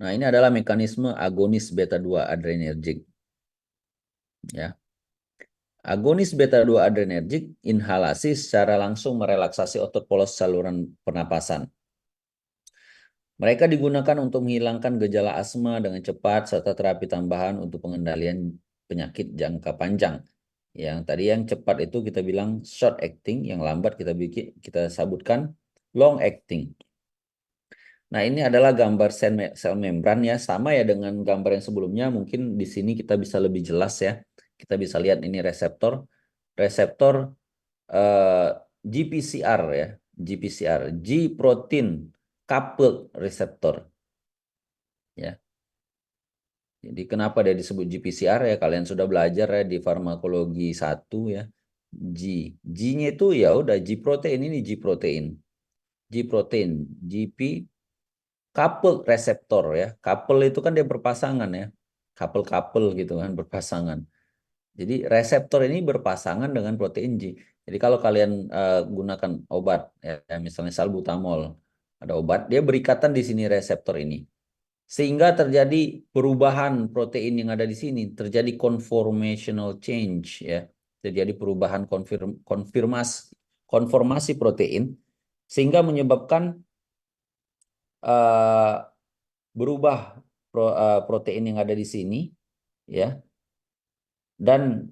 Nah, ini adalah mekanisme agonis beta 2 adrenergic. Ya. Agonis beta 2 adrenergic inhalasi secara langsung merelaksasi otot polos saluran pernapasan. Mereka digunakan untuk menghilangkan gejala asma dengan cepat serta terapi tambahan untuk pengendalian penyakit jangka panjang. Yang tadi yang cepat itu kita bilang short acting, yang lambat kita sebutkan long acting. Nah, ini adalah gambar sel membran ya, sama ya dengan gambar yang sebelumnya. Mungkin di sini kita bisa lebih jelas ya. Kita bisa lihat ini reseptor, reseptor eh, GPCR ya, GPCR, G protein coupled receptor ya. Jadi kenapa dia disebut GPCR ya? Kalian sudah belajar ya di farmakologi 1 ya. G. G-nya itu ya udah G protein, ini G protein. G protein, GP couple reseptor ya. Couple itu kan dia berpasangan ya. Couple-couple gitu kan, berpasangan. Jadi reseptor ini berpasangan dengan protein G. Jadi kalau kalian gunakan obat ya, misalnya salbutamol, ada obat, dia berikatan di sini reseptor ini. Sehingga terjadi perubahan protein yang ada di sini, terjadi conformational change ya. Terjadi perubahan konformasi protein sehingga menyebabkan uh, berubah protein yang ada di sini ya, dan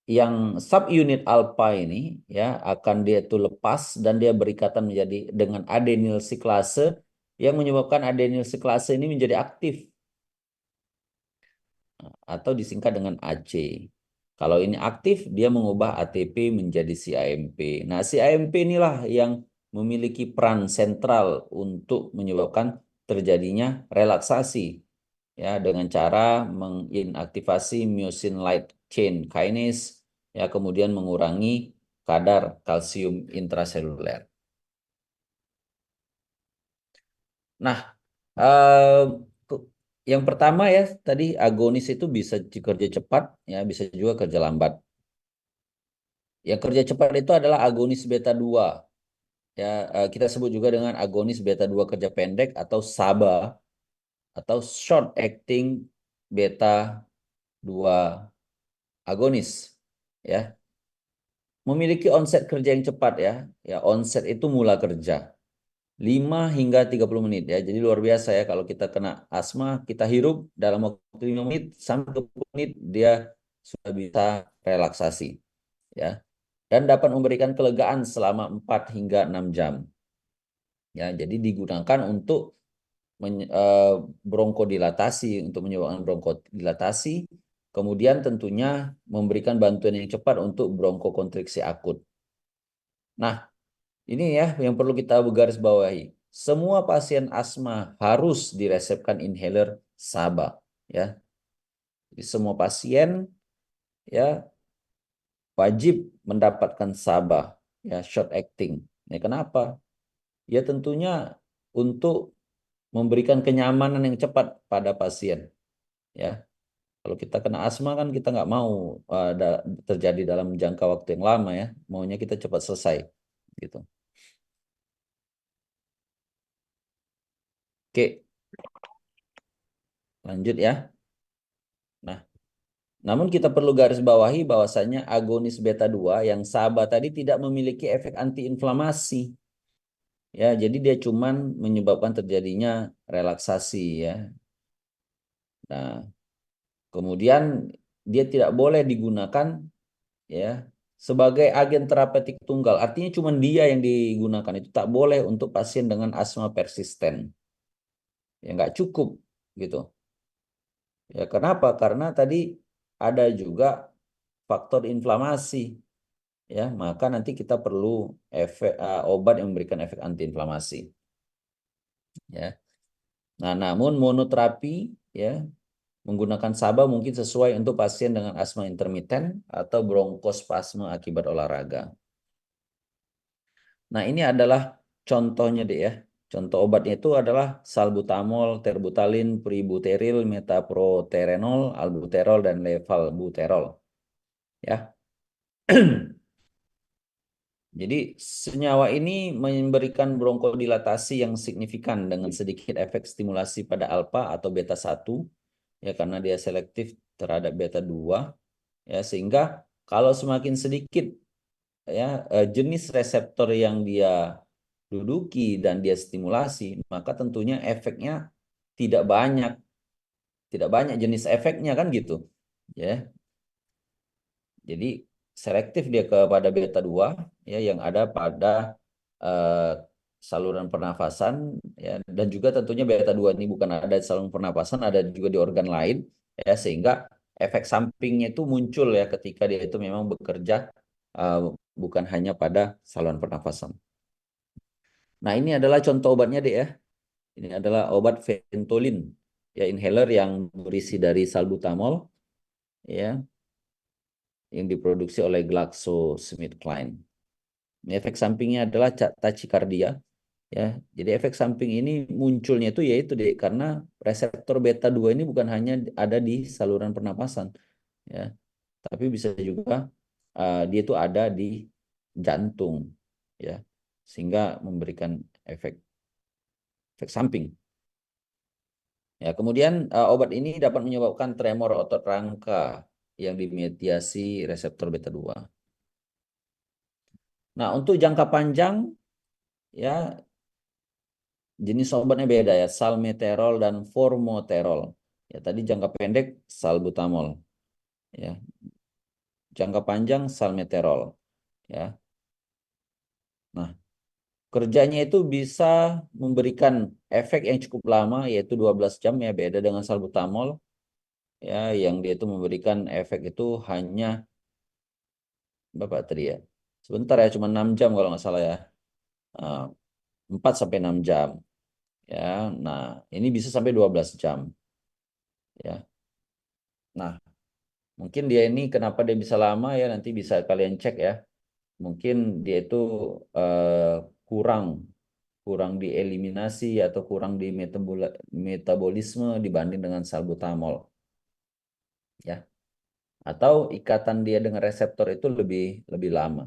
yang subunit alpha ini ya akan dia itu lepas dan dia berikatan menjadi dengan adenyl siklase yang menyebabkan adenyl siklase ini menjadi aktif atau disingkat dengan AC. Kalau ini aktif, dia mengubah ATP menjadi CAMP. Nah, CAMP inilah yang memiliki peran sentral untuk menyebabkan terjadinya relaksasi ya dengan cara menginaktivasi myosin light chain kinase ya kemudian mengurangi kadar kalsium intraseluler. Nah, eh, yang pertama ya tadi agonis itu bisa kerja cepat ya bisa juga kerja lambat. Yang kerja cepat itu adalah agonis beta 2 ya kita sebut juga dengan agonis beta 2 kerja pendek atau SABA atau short acting beta 2 agonis ya. Memiliki onset kerja yang cepat ya. Ya, onset itu mula kerja 5 hingga 30 menit ya. Jadi luar biasa ya kalau kita kena asma, kita hirup dalam waktu 5 menit sampai 20 menit dia sudah bisa relaksasi ya. Dan dapat memberikan kelegaan selama 4 hingga 6 jam. Ya, jadi digunakan untuk bronkodilatasi untuk menyebabkan bronkodilatasi, kemudian tentunya memberikan bantuan yang cepat untuk bronkokonstriksi akut. Nah, ini ya yang perlu kita garis bawahi. Semua pasien asma harus diresepkan inhaler SABA ya. Jadi semua pasien ya wajib mendapatkan SABA ya short acting. Ya kenapa? Ya tentunya untuk memberikan kenyamanan yang cepat pada pasien ya. Kalau kita kena asma kan kita nggak mau terjadi dalam jangka waktu yang lama ya. Maunya kita cepat selesai gitu. Oke, lanjut ya. Nah, namun kita perlu garis bawahi bahwasanya agonis beta 2 yang SABA tadi tidak memiliki efek antiinflamasi. Ya, jadi dia cuman menyebabkan terjadinya relaksasi ya. Nah, kemudian dia tidak boleh digunakan ya sebagai agen terapeutik tunggal. Artinya cuma dia yang digunakan itu tak boleh untuk pasien dengan asma persisten. Ya nggak cukup gitu. Ya kenapa? Karena tadi ada juga faktor inflamasi. Ya, maka nanti kita perlu obat yang memberikan efek antiinflamasi. Ya. Nah, namun monoterapi ya menggunakan SABA mungkin sesuai untuk pasien dengan asma intermiten atau bronkospasme akibat olahraga. Nah, ini adalah contohnya deh ya. Contoh obatnya itu adalah salbutamol, terbutalin, pributeril, metaproterenol, albuterol, dan levalbuterol. Ya. Jadi senyawa ini memberikan bronkodilatasi yang signifikan dengan sedikit efek stimulasi pada alfa atau beta 1 ya karena dia selektif terhadap beta 2 ya sehingga kalau semakin sedikit ya jenis reseptor yang dia duduki dan dia stimulasi maka tentunya efeknya tidak banyak jenis efeknya kan gitu ya. Jadi selektif dia kepada beta 2 ya yang ada pada eh, saluran pernafasan ya dan juga tentunya beta 2 ini bukan ada di saluran pernafasan ada juga di organ lain ya sehingga efek sampingnya itu muncul ya ketika dia itu memang bekerja eh, bukan hanya pada saluran pernafasan. Nah, ini adalah contoh obatnya deh ya. Ini adalah obat Ventolin ya inhaler yang berisi dari salbutamol ya yang diproduksi oleh GlaxoSmithKline. Efek sampingnya adalah tachikardia ya. Jadi efek samping ini munculnya itu yaitu deh karena reseptor beta 2 ini bukan hanya ada di saluran pernapasan ya, tapi bisa juga dia itu ada di jantung ya. Sehingga memberikan efek efek samping. Ya, kemudian obat ini dapat menyebabkan tremor otot rangka yang dimediasi reseptor beta 2. Nah, untuk jangka panjang ya jenis obatnya beda ya, salmeterol dan formoterol. Ya, tadi jangka pendek salbutamol. Ya. jangka panjang salmeterol, ya. Nah, kerjanya itu bisa memberikan efek yang cukup lama, yaitu 12 jam, ya, beda dengan salbutamol, ya, yang dia itu memberikan efek itu hanya berapa tadi ya? Sebentar ya, cuma 6 jam kalau nggak salah ya. Eh, 4 sampai 6 jam, ya. Nah, ini bisa sampai 12 jam, ya. Nah, mungkin dia ini kenapa dia bisa lama, ya, nanti bisa kalian cek, ya. Mungkin dia itu eh, kurang kurang dieliminasi atau kurang di metabolisme dibanding dengan salbutamol, ya. Atau ikatan dia dengan reseptor itu lebih lebih lama.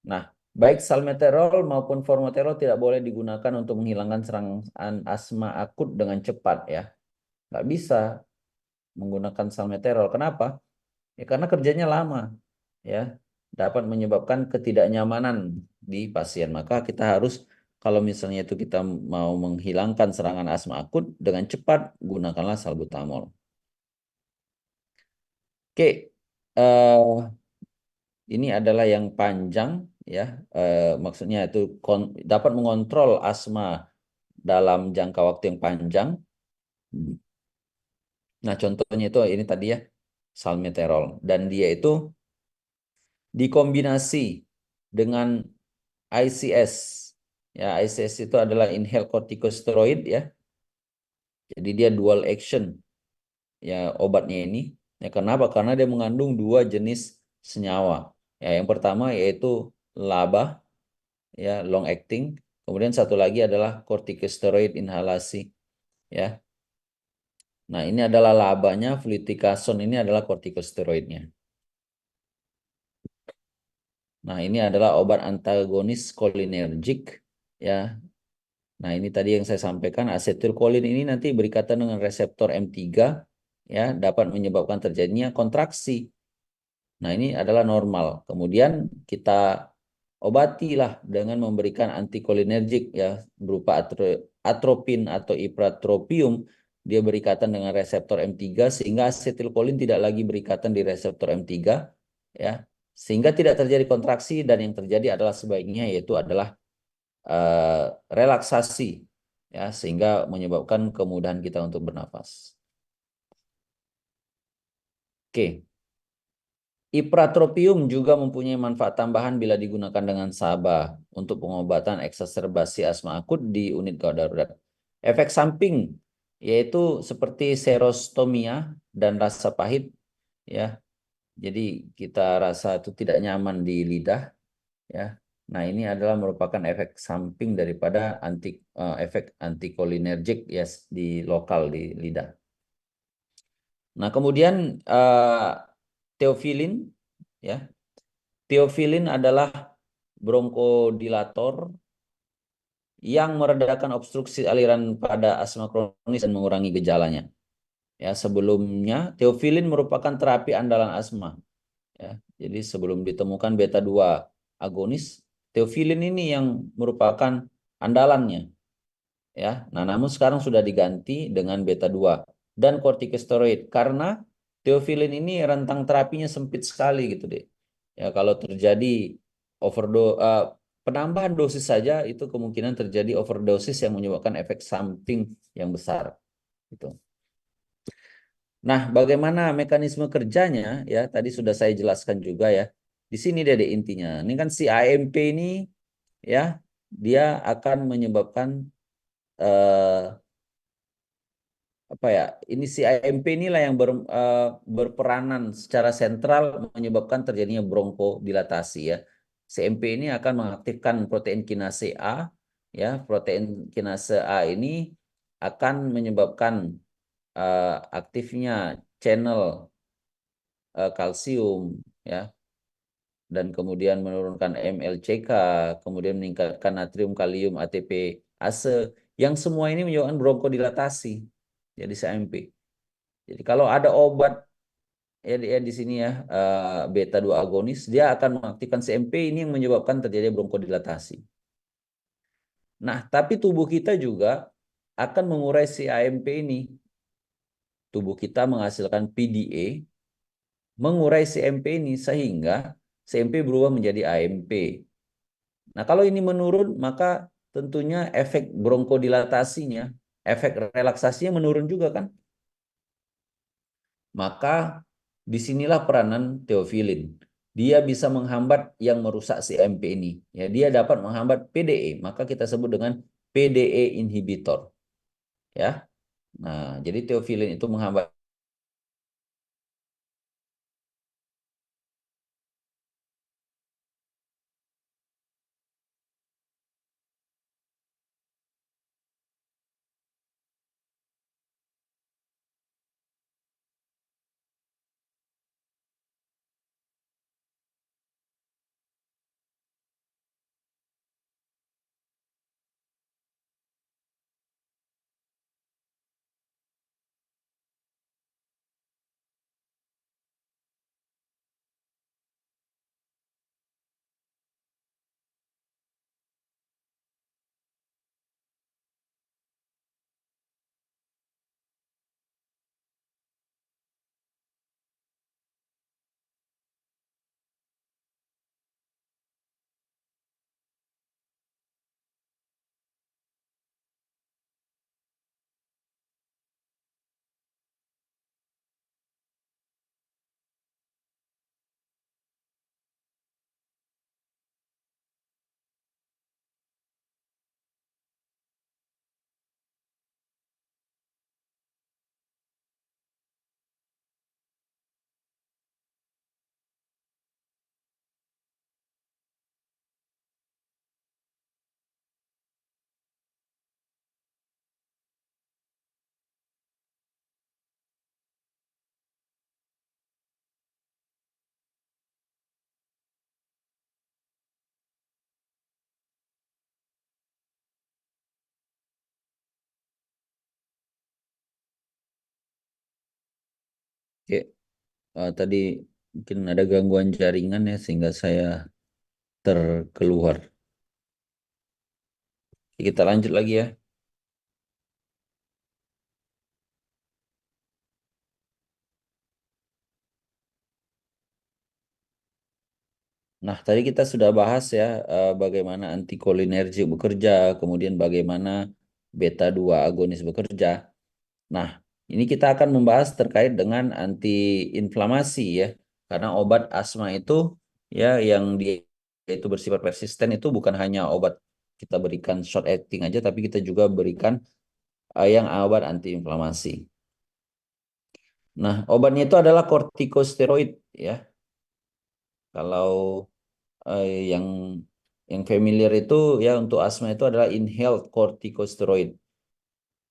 Nah, baik salmeterol maupun formoterol tidak boleh digunakan untuk menghilangkan serangan asma akut dengan cepat, ya. Nggak bisa menggunakan salmeterol. Kenapa? Ya karena kerjanya lama, ya. Dapat menyebabkan ketidaknyamanan di pasien. Maka kita harus, kalau misalnya itu kita mau menghilangkan serangan asma akut dengan cepat, gunakanlah salbutamol. Oke, ini adalah yang panjang, ya. Maksudnya itu dapat mengontrol asma dalam jangka waktu yang panjang. Nah, contohnya itu ini tadi, ya, salmeterol, dan dia itu dikombinasi dengan ICS. Ya, ICS itu adalah inhaled corticosteroid, ya. Jadi dia dual action, ya, obatnya ini. Ya, kenapa? Karena dia mengandung dua jenis senyawa. Ya, yang pertama yaitu LABA, ya, long acting. Kemudian satu lagi adalah corticosteroid inhalasi, ya. Nah, ini adalah labanya, fluticasone ini adalah corticosteroidnya. Nah, ini adalah obat antagonis kolinergik, ya. Nah, ini tadi yang saya sampaikan, asetilkolin ini nanti berikatan dengan reseptor M3, ya, dapat menyebabkan terjadinya kontraksi. Nah, ini adalah normal. Kemudian kita obatilah dengan memberikan antikolinergik, ya, berupa atropin atau ipratropium. Dia berikatan dengan reseptor M3 sehingga asetilkolin tidak lagi berikatan di reseptor M3, ya. Sehingga tidak terjadi kontraksi, dan yang terjadi adalah sebaiknya yaitu adalah eh, relaksasi, ya, sehingga menyebabkan kemudahan kita untuk bernafas. Oke, ipratropium juga mempunyai manfaat tambahan bila digunakan dengan sabah untuk pengobatan eksaserbasi asma akut di unit gawat darurat. Efek samping yaitu seperti serostomia dan rasa pahit, ya. Jadi kita rasa itu tidak nyaman di lidah, ya. Nah, ini adalah merupakan efek samping daripada efek antikolinergik, ya, di lokal di lidah. Nah, kemudian teofilin, ya. Teofilin adalah bronkodilator yang meredakan obstruksi aliran pada asma kronis dan mengurangi gejalanya. Ya, sebelumnya teofilin merupakan terapi andalan asma. Ya, jadi sebelum ditemukan beta 2 agonis, teofilin ini yang merupakan andalannya, ya. Nah, namun sekarang sudah diganti dengan beta 2 dan kortikosteroid karena teofilin ini rentang terapinya sempit sekali gitu deh. Ya, kalau terjadi penambahan dosis saja itu kemungkinan terjadi overdosis yang menyebabkan efek samping yang besar gitu. Nah, bagaimana mekanisme kerjanya, ya, tadi sudah saya jelaskan juga, ya. Di sini deh intinya. Ini kan si AMP ini, ya, dia akan menyebabkan eh, apa ya? Ini si AMP inilah yang berperanan secara sentral menyebabkan terjadinya bronkodilatasi, ya. Si AMP ini akan mengaktifkan protein kinase A, ya. Protein kinase A ini akan menyebabkan aktifnya channel kalsium, ya, dan kemudian menurunkan MLCK, kemudian meningkatkan natrium kalium ATPase, yang semua ini menyebabkan bronkodilatasi, jadi CMP. Jadi kalau ada obat, ya, di sini, ya, beta 2 agonis, dia akan mengaktifkan CMP ini yang menyebabkan terjadi bronkodilatasi. Nah, tapi tubuh kita juga akan mengurai si AMP ini. Tubuh kita menghasilkan PDA, mengurai CMP ini sehingga CMP berubah menjadi AMP. Nah, kalau ini menurun, maka tentunya efek bronkodilatasinya, efek relaksasinya menurun juga kan? Maka disinilah peranan teofilin. Dia bisa menghambat yang merusak CMP ini. Ya, dia dapat menghambat PDE, maka kita sebut dengan PDE inhibitor. Ya, nah jadi teofilin itu menghambat. Oke, tadi mungkin ada gangguan jaringan ya sehingga saya terkeluar. Kita lanjut lagi ya. Nah, tadi kita sudah bahas ya bagaimana antikolinergic bekerja, kemudian bagaimana beta 2 agonis bekerja. Nah, ini kita akan membahas terkait dengan antiinflamasi ya. Karena obat asma itu ya yang dia itu bersifat persisten itu bukan hanya obat kita berikan short acting aja, tapi kita juga berikan yang obat antiinflamasi. Nah, obatnya itu adalah kortikosteroid ya. Kalau yang familiar itu ya untuk asma itu adalah inhaled corticosteroid.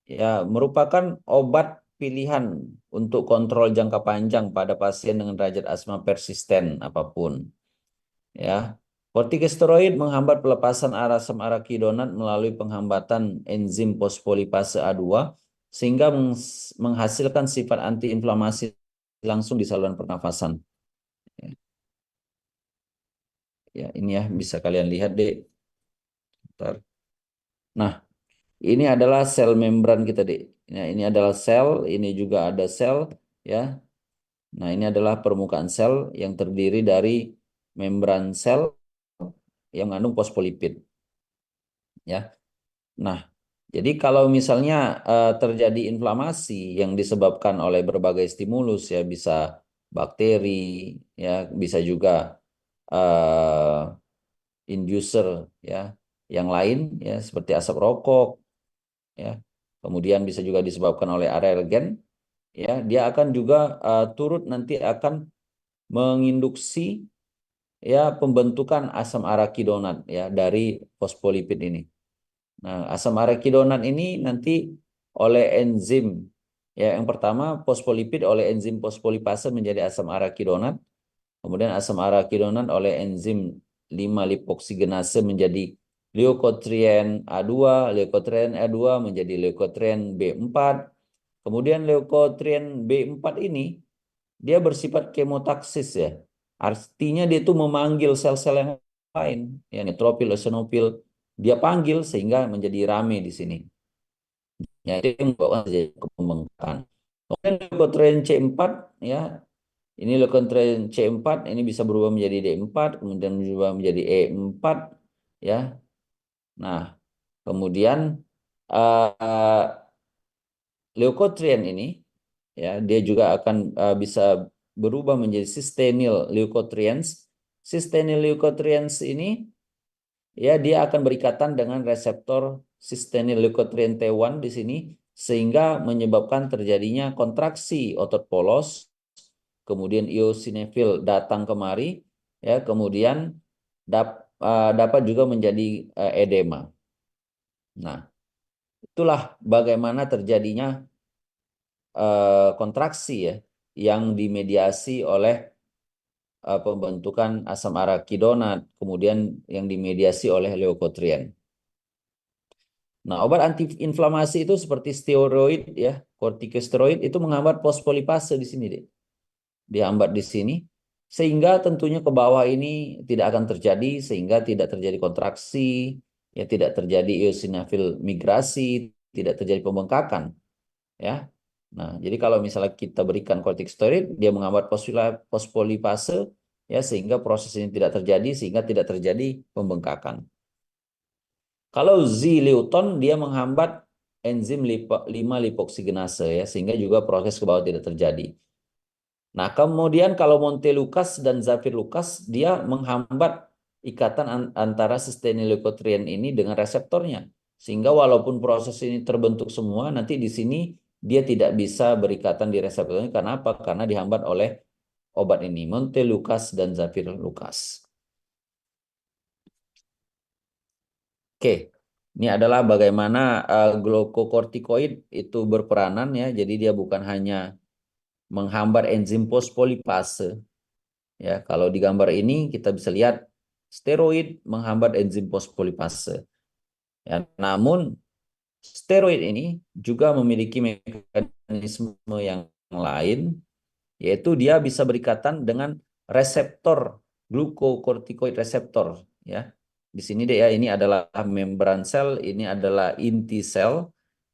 Ya, merupakan obat pilihan untuk kontrol jangka panjang pada pasien dengan derajat asma persisten apapun. Ya, kortikosteroid menghambat pelepasan asam arakidonat melalui penghambatan enzim fosfolipase A2 sehingga menghasilkan sifat antiinflamasi langsung di saluran pernafasan. Ya, ya, ini ya bisa kalian lihat deh. Bentar. Nah, ini adalah sel membran kita, Dek. Nah, ini adalah sel, ini juga ada sel, ya. Nah, ini adalah permukaan sel yang terdiri dari membran sel yang mengandung fosfolipid, ya. Nah, jadi kalau misalnya terjadi inflamasi yang disebabkan oleh berbagai stimulus, ya, bisa bakteri, ya, bisa juga uh, inducer, ya, yang lain, ya, seperti asap rokok, ya. Kemudian bisa juga disebabkan oleh alergen, ya, dia akan juga turut nanti akan menginduksi ya pembentukan asam arakidonat ya dari fosfolipid ini. Nah, asam arakidonat ini nanti oleh enzim ya yang pertama fosfolipid oleh enzim fosfolipase menjadi asam arakidonat, kemudian asam arakidonat oleh enzim 5 lipoksigenase menjadi leukotrien A2, leukotrien A2 menjadi leukotrien B4. Kemudian leukotrien B4 ini dia bersifat kemotaksis ya. Artinya dia itu memanggil sel-sel yang lain, ya neutrofil, eosinofil, dia panggil sehingga menjadi rame di sini. Ya itu yang membawa terjadi pembengkakan. Kemudian leukotriene C4 ya Ini leukotriene C4, ini bisa berubah menjadi D4, kemudian berubah menjadi E4, ya. Nah, kemudian uh, leukotriene ini, ya, dia juga akan bisa berubah menjadi cystenyl leukotrienes. Cystenyl leukotrienes ini, ya, dia akan berikatan dengan reseptor cystenyl leukotriene T1 di sini, sehingga menyebabkan terjadinya kontraksi otot polos, kemudian eosinofil datang kemari, ya, kemudian dapat juga menjadi edema. Nah, itulah bagaimana terjadinya kontraksi, ya, yang dimediasi oleh pembentukan asam arakidonat, kemudian yang dimediasi oleh leukotriene. Nah, obat antiinflamasi itu seperti steroid, ya, kortikosteroid itu menghambat fosfolipase di sini, deh. Dihambat di sini, sehingga tentunya ke bawah ini tidak akan terjadi, sehingga tidak terjadi kontraksi, ya, tidak terjadi eosinofil migrasi, tidak terjadi pembengkakan, ya. Nah, jadi kalau misalnya kita berikan kortikosteroid, dia menghambat fosfolipase, ya, sehingga proses ini tidak terjadi, sehingga tidak terjadi pembengkakan. Kalau zileuton, dia menghambat enzim 5-lipoksigenase, ya, sehingga juga proses ke bawah tidak terjadi. Nah, kemudian kalau Montelukast dan Zafirlukast, dia menghambat ikatan antara cystenyl ini dengan reseptornya. Sehingga walaupun proses ini terbentuk semua, nanti di sini dia tidak bisa berikatan di reseptornya. Karena apa? Karena dihambat oleh obat ini, Montelukast dan Zafirlukast. Oke, ini adalah bagaimana glukokortikoid itu berperanan, ya. Jadi dia bukan hanya menghambat enzim fosfolipase. Ya, kalau di gambar ini kita bisa lihat steroid menghambat enzim fosfolipase. Ya, namun steroid ini juga memiliki mekanisme yang lain, yaitu dia bisa berikatan dengan reseptor glukokortikoid reseptor. Ya, di sini deh, ya, ini adalah membran sel, ini adalah inti sel.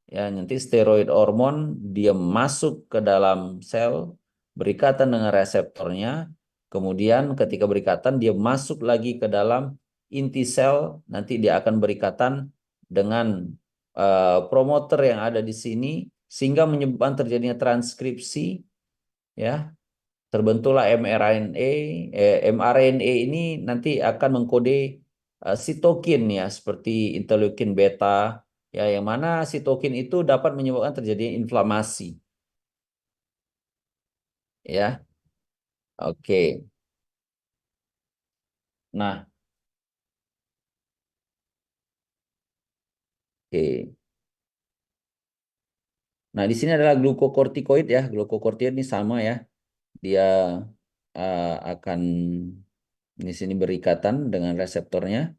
Ya, nanti steroid hormon dia masuk ke dalam sel, berikatan dengan reseptornya, kemudian ketika berikatan dia masuk lagi ke dalam inti sel, nanti dia akan berikatan dengan promoter yang ada di sini, sehingga menyebabkan terjadinya transkripsi, ya, terbentuklah mRNA. mRNA ini nanti akan mengkode sitokin, ya, seperti interleukin beta, ya, yang mana sitokin itu dapat menyebabkan terjadinya inflamasi, ya. Oke. Nah, oke. Nah, di sini adalah glukokortikoid, ya. Glukokortikoid ini sama, ya. Dia akan di sini berikatan dengan reseptornya,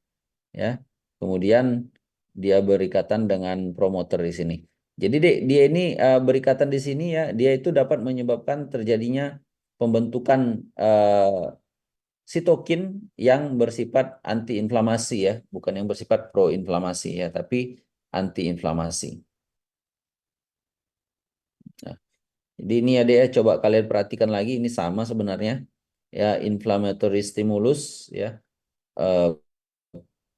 ya. Kemudian dia berikatan dengan promoter di sini. Jadi dia ini berikatan di sini, ya, dia itu dapat menyebabkan terjadinya pembentukan sitokin yang bersifat antiinflamasi, ya, bukan yang bersifat proinflamasi, ya, tapi antiinflamasi. Nah, jadi ini ya, dia coba kalian perhatikan lagi, ini sama sebenarnya, ya, inflammatory stimulus, ya. Eh,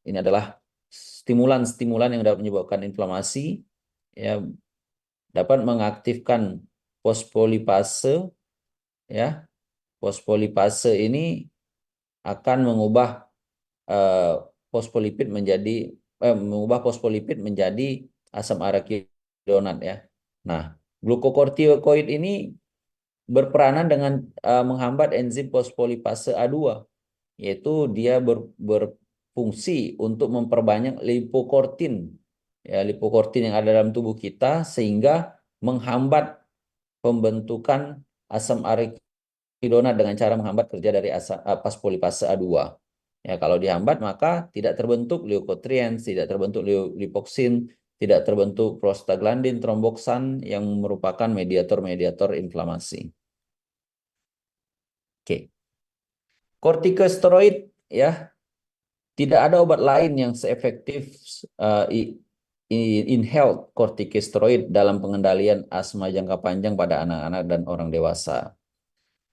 ini adalah stimulan-stimulan yang dapat menyebabkan inflamasi, ya, dapat mengaktifkan fosfolipase, ya. Fosfolipase ini akan mengubah eh, fosfolipid menjadi mengubah fosfolipid menjadi asam arakidonat, ya. Nah, glukokortikoid ini berperanan dengan menghambat enzim fosfolipase A2, yaitu dia berfungsi untuk memperbanyak lipokortin, ya, lipokortin yang ada dalam tubuh kita, sehingga menghambat pembentukan asam arakidonat dengan cara menghambat kerja dari fosfolipase A2. Ya, kalau dihambat maka tidak terbentuk leukotrienes, tidak terbentuk lipoksin, tidak terbentuk prostaglandin, tromboksan yang merupakan mediator-mediator inflamasi. Oke. Kortikosteroid, ya, tidak ada obat lain yang seefektif uh, inhaled corticosteroid dalam pengendalian asma jangka panjang pada anak-anak dan orang dewasa.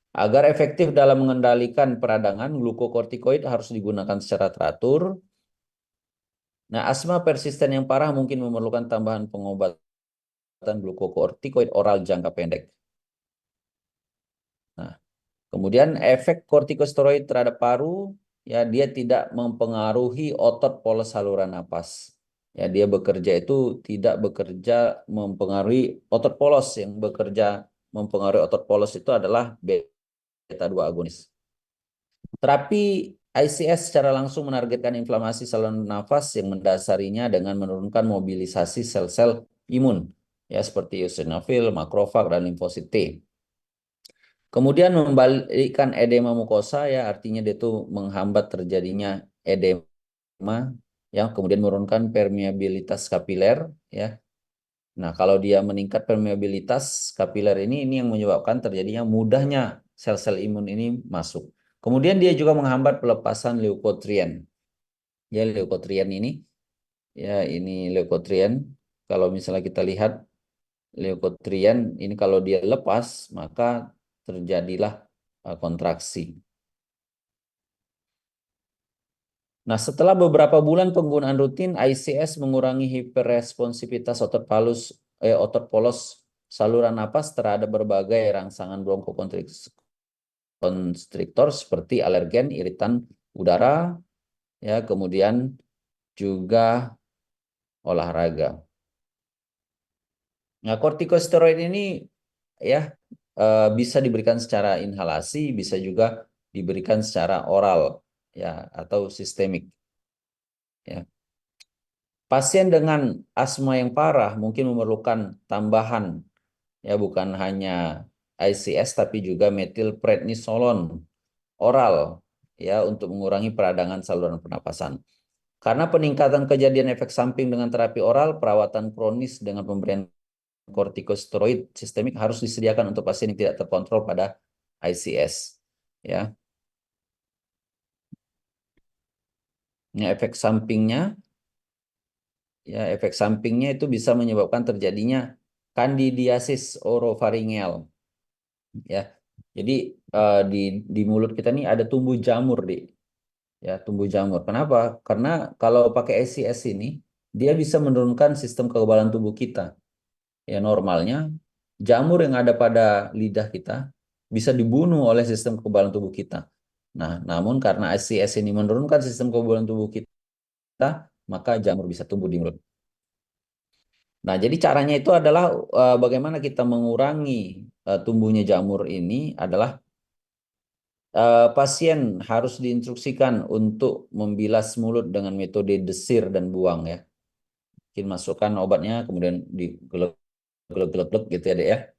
Agar efektif dalam mengendalikan peradangan, glukokortikoid harus digunakan secara teratur. Nah, asma persisten yang parah mungkin memerlukan tambahan pengobatan glukokortikoid oral jangka pendek. Nah, kemudian efek kortikosteroid terhadap paru, ya dia tidak mempengaruhi otot polos saluran napas. Ya, dia bekerja itu tidak bekerja mempengaruhi otot polos, yang bekerja mempengaruhi otot polos itu adalah beta 2 agonis. Terapi ICS secara langsung menargetkan inflamasi saluran nafas yang mendasarinya dengan menurunkan mobilisasi sel-sel imun, ya seperti eosinofil, makrofag, dan limfosit T. Kemudian membalikkan edema mukosa, ya artinya dia itu menghambat terjadinya edema, ya kemudian menurunkan permeabilitas kapiler, ya. Nah, kalau dia meningkat permeabilitas kapiler ini yang menyebabkan terjadinya mudahnya sel-sel imun ini masuk. Kemudian dia juga menghambat pelepasan leukotrien. Ya, leukotrien ini, ya ini leukotrien. Kalau misalnya kita lihat leukotrien ini kalau dia lepas, maka terjadilah kontraksi. Nah, setelah beberapa bulan penggunaan rutin, ICS mengurangi hiperresponsivitas otot polos saluran napas terhadap berbagai rangsangan bronkokonstriktor seperti alergen, iritan udara, ya, kemudian juga olahraga. Nah, kortikosteroid ini ya bisa diberikan secara inhalasi, bisa juga diberikan secara oral, ya, atau sistemik, ya. Pasien dengan asma yang parah mungkin memerlukan tambahan, ya bukan hanya ICS tapi juga metilprednisolon oral, ya untuk mengurangi peradangan saluran pernapasan. Karena peningkatan kejadian efek samping dengan terapi oral, perawatan kronis dengan pemberian kortikosteroid sistemik harus disediakan untuk pasien yang tidak terkontrol pada ICS. Ya, ini efek sampingnya itu bisa menyebabkan terjadinya kandidiasis orofaringel. Ya, jadi di mulut kita nih ada tumbuh jamur, ya tumbuh jamur. Kenapa? Karena kalau pakai ICS ini dia bisa menurunkan sistem kekebalan tubuh kita. Ya normalnya jamur yang ada pada lidah kita bisa dibunuh oleh sistem kekebalan tubuh kita. Nah, namun karena ICS ini menurunkan sistem kekebalan tubuh kita, maka jamur bisa tumbuh di mulut. Nah, jadi caranya itu adalah bagaimana kita mengurangi tumbuhnya jamur ini adalah pasien harus diinstruksikan untuk membilas mulut dengan metode desir dan buang, ya. Mungkin masukkan obatnya kemudian digelek-gelek gitu ya, Dek, ya.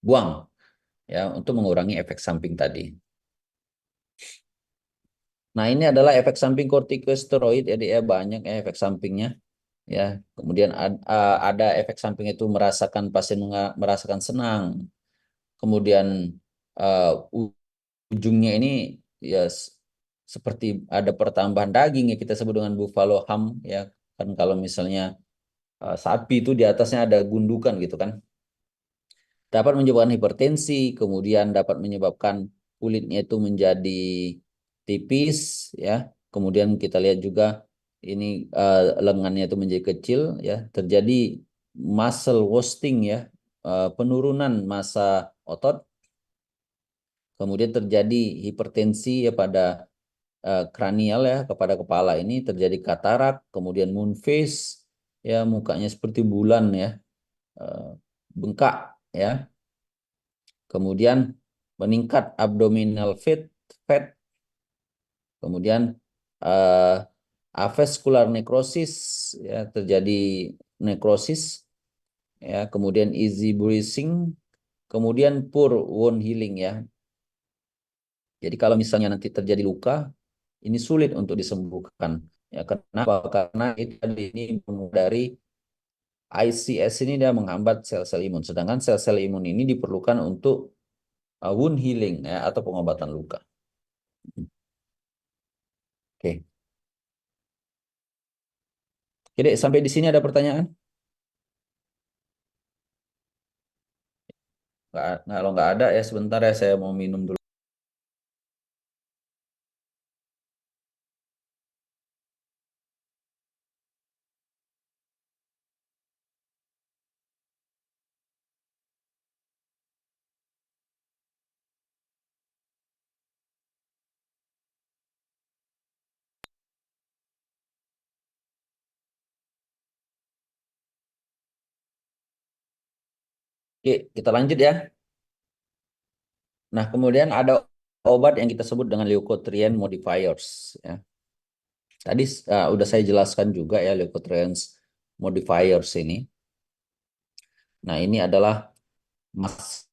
Buang, ya, untuk mengurangi efek samping tadi. Nah, ini adalah efek samping kortikosteroid, jadi ya banyak ya efek sampingnya, ya. Kemudian ada efek samping itu pasien merasakan senang. Kemudian uh, ujungnya ini ya seperti ada pertambahan daging, ya kita sebut dengan buffalo hum, ya. Kan kalau misalnya sapi itu di atasnya ada gundukan gitu kan. Dapat menyebabkan hipertensi, kemudian dapat menyebabkan kulitnya itu menjadi tipis, ya. Kemudian kita lihat juga ini lengannya itu menjadi kecil, ya. Terjadi muscle wasting, ya, penurunan massa otot. Kemudian terjadi hipertensi, ya, pada kranial, ya, kepada kepala ini terjadi katarak, kemudian moon face, ya, mukanya seperti bulan, ya, eh, bengkak, ya. Kemudian meningkat abdominal fat, kemudian eh, avascular necrosis, ya, terjadi nekrosis, ya, kemudian easy bruising, kemudian poor wound healing, ya. Jadi kalau misalnya nanti terjadi luka, ini sulit untuk disembuhkan. Ya, kenapa? Karena itu tadi ini dari ICS ini dia menghambat sel-sel imun, sedangkan sel-sel imun ini diperlukan untuk wound healing, ya, atau pengobatan luka. Oke. Oke, Dek, sampai di sini ada pertanyaan? Kalau nggak ada ya sebentar ya saya mau minum dulu. Oke, kita lanjut ya. Nah, kemudian ada obat yang kita sebut dengan leukotriene modifiers ya. Tadi udah saya jelaskan juga ya leukotriene modifiers ini. Nah, ini adalah mast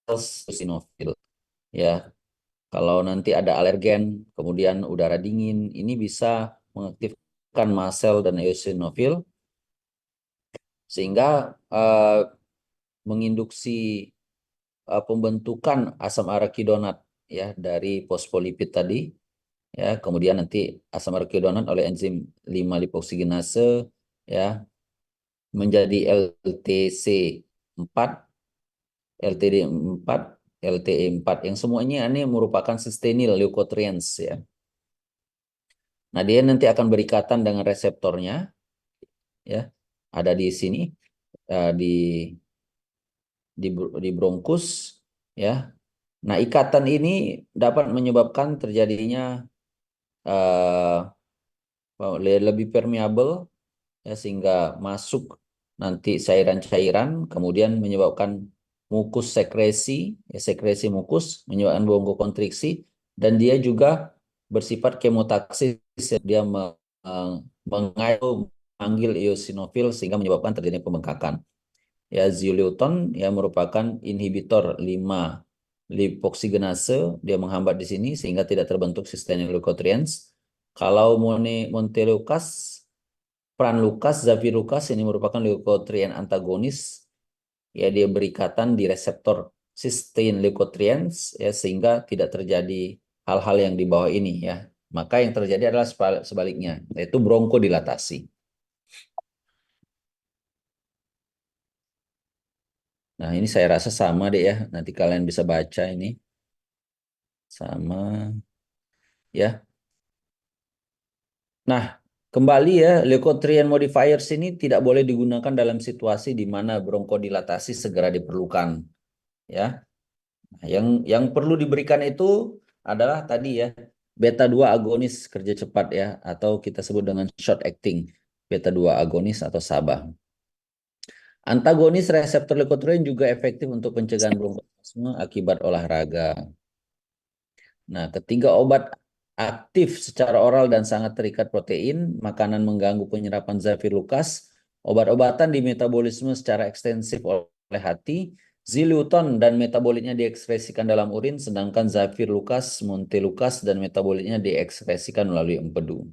eosinofil ya. Kalau nanti ada alergen, kemudian udara dingin, ini bisa mengaktifkan mast cell dan eosinofil sehingga menginduksi pembentukan asam arakidonat ya dari fosfolipid tadi ya, kemudian nanti asam arakidonat oleh enzim 5 lipoksigenase ya menjadi LTC 4, LTD 4, LTE 4 yang semuanya ini merupakan sustainil leukotrienes ya. Nah, dia nanti akan berikatan dengan reseptornya ya. Ada di sini di di bronkus ya. Nah, ikatan ini dapat menyebabkan terjadinya lebih permeabel ya, sehingga masuk nanti cairan-cairan, kemudian menyebabkan mukus sekresi, ya, sekresi mukus, menyebabkan bronkokonstriksi, dan dia juga bersifat kemotaksis, ya, dia memanggil eosinofil sehingga menyebabkan terjadinya pembengkakan. Ya, Zileuton ya merupakan inhibitor 5 lipoksigenase, dia menghambat di sini sehingga tidak terbentuk sustained leukotrienes. Kalau Montelukast, Pralucas, Zavirucas ini merupakan leukotrien antagonis, ya dia berikatan di reseptor cysteine leukotrienes ya sehingga tidak terjadi hal-hal yang di bawah ini ya. Maka yang terjadi adalah sebaliknya, yaitu bronkodilatasi. Nah, ini saya rasa sama deh ya. Nanti kalian bisa baca ini sama ya. Nah, kembali ya, leukotriene modifiers ini tidak boleh digunakan dalam situasi di mana bronkodilatasi segera diperlukan ya. Nah, yang perlu diberikan itu adalah tadi ya, beta 2 agonis kerja cepat ya, atau kita sebut dengan short acting beta 2 agonis atau SABA. Antagonis reseptor leukotriene juga efektif untuk pencegahan bronkospasme akibat olahraga. Nah, ketiga obat aktif secara oral dan sangat terikat protein, makanan mengganggu penyerapan Zafirukas, obat-obatan di metabolisme secara ekstensif oleh hati, Zileuton dan metabolitnya diekspresikan dalam urin, sedangkan Zafirukas, Montelukast dan metabolitnya diekspresikan melalui empedu.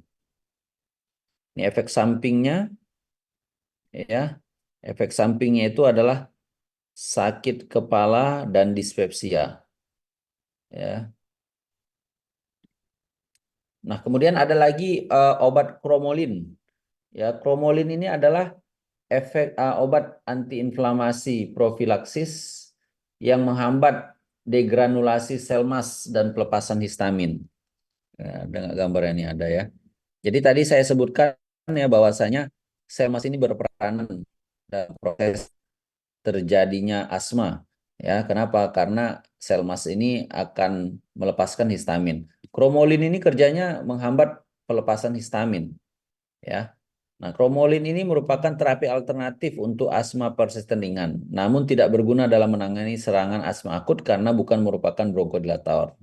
Ini efek sampingnya, ya. Efek sampingnya itu adalah sakit kepala dan dispepsia, ya. Nah, kemudian ada lagi obat kromolin. Ya, kromolin ini adalah obat antiinflamasi profilaksis yang menghambat degranulasi sel mas dan pelepasan histamin. Ya, dengan gambarnya ini ada ya. Jadi tadi saya sebutkan ya bahwasanya sel mas ini berperanan dalam proses terjadinya asma. Ya, kenapa? Karena sel mas ini akan melepaskan histamin. Kromolin ini kerjanya menghambat pelepasan histamin. Ya. Nah, kromolin ini merupakan terapi alternatif untuk asma persisten ringan, namun tidak berguna dalam menangani serangan asma akut karena bukan merupakan bronkodilator.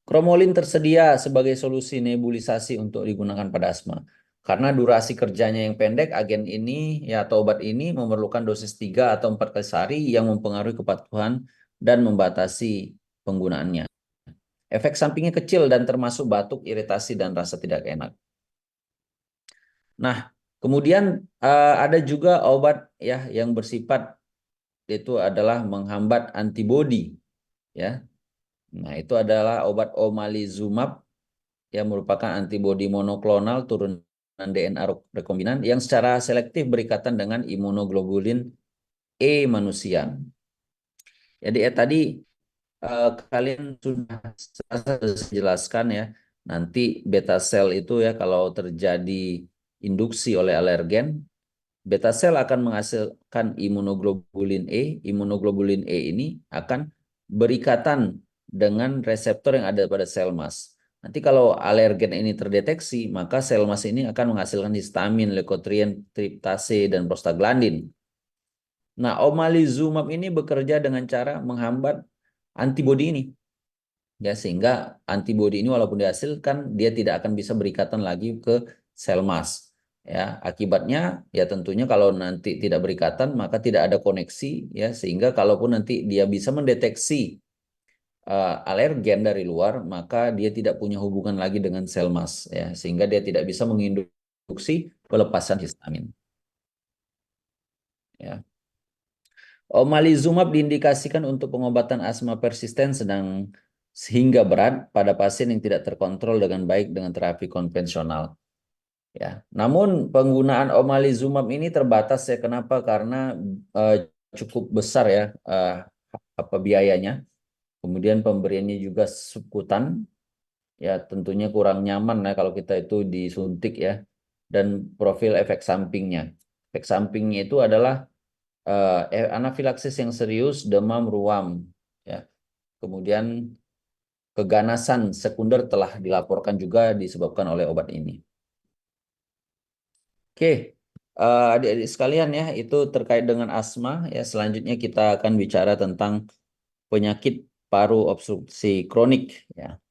Kromolin tersedia sebagai solusi nebulisasi untuk digunakan pada asma. Karena durasi kerjanya yang pendek, agen ini ya atau obat ini memerlukan dosis 3 atau 4 kali sehari yang mempengaruhi kepatuhan dan membatasi penggunaannya. Efek sampingnya kecil dan termasuk batuk, iritasi, dan rasa tidak enak. Nah, kemudian ada juga obat ya yang bersifat itu adalah menghambat antibodi ya. Nah, itu adalah obat omalizumab yang merupakan antibodi monoklonal turunan DNA rekombinan yang secara selektif berikatan dengan imunoglobulin E manusia. Jadi tadi kalian sudah jelaskan ya, nanti beta sel itu ya kalau terjadi induksi oleh alergen, beta sel akan menghasilkan imunoglobulin E. Imunoglobulin E ini akan berikatan dengan reseptor yang ada pada sel mas. Nanti kalau alergen ini terdeteksi, maka sel mas ini akan menghasilkan histamin, leukotrien, triptase, dan prostaglandin. Nah, omalizumab ini bekerja dengan cara menghambat antibodi ini. Ya, sehingga antibodi ini walaupun dihasilkan, dia tidak akan bisa berikatan lagi ke sel mas. Ya, akibatnya ya tentunya kalau nanti tidak berikatan, maka tidak ada koneksi ya, sehingga kalaupun nanti dia bisa mendeteksi alergen dari luar, maka dia tidak punya hubungan lagi dengan sel mas ya, sehingga dia tidak bisa menginduksi pelepasan histamin. Ya. Omalizumab diindikasikan untuk pengobatan asma persisten sedang sehingga berat pada pasien yang tidak terkontrol dengan baik dengan terapi konvensional. Ya, namun penggunaan omalizumab ini terbatas ya. Kenapa? Karena cukup besar ya apa biayanya. Kemudian pemberiannya juga subkutan. Ya, tentunya kurang nyaman ya kalau kita itu disuntik ya. Dan profil efek sampingnya. Efek sampingnya itu adalah anafilaksis yang serius, demam, ruam, ya. Kemudian keganasan sekunder telah dilaporkan juga disebabkan oleh obat ini. Oke, adik-adik sekalian ya, itu terkait dengan asma. Ya, selanjutnya kita akan bicara tentang penyakit paru obstruksi kronik. Ya.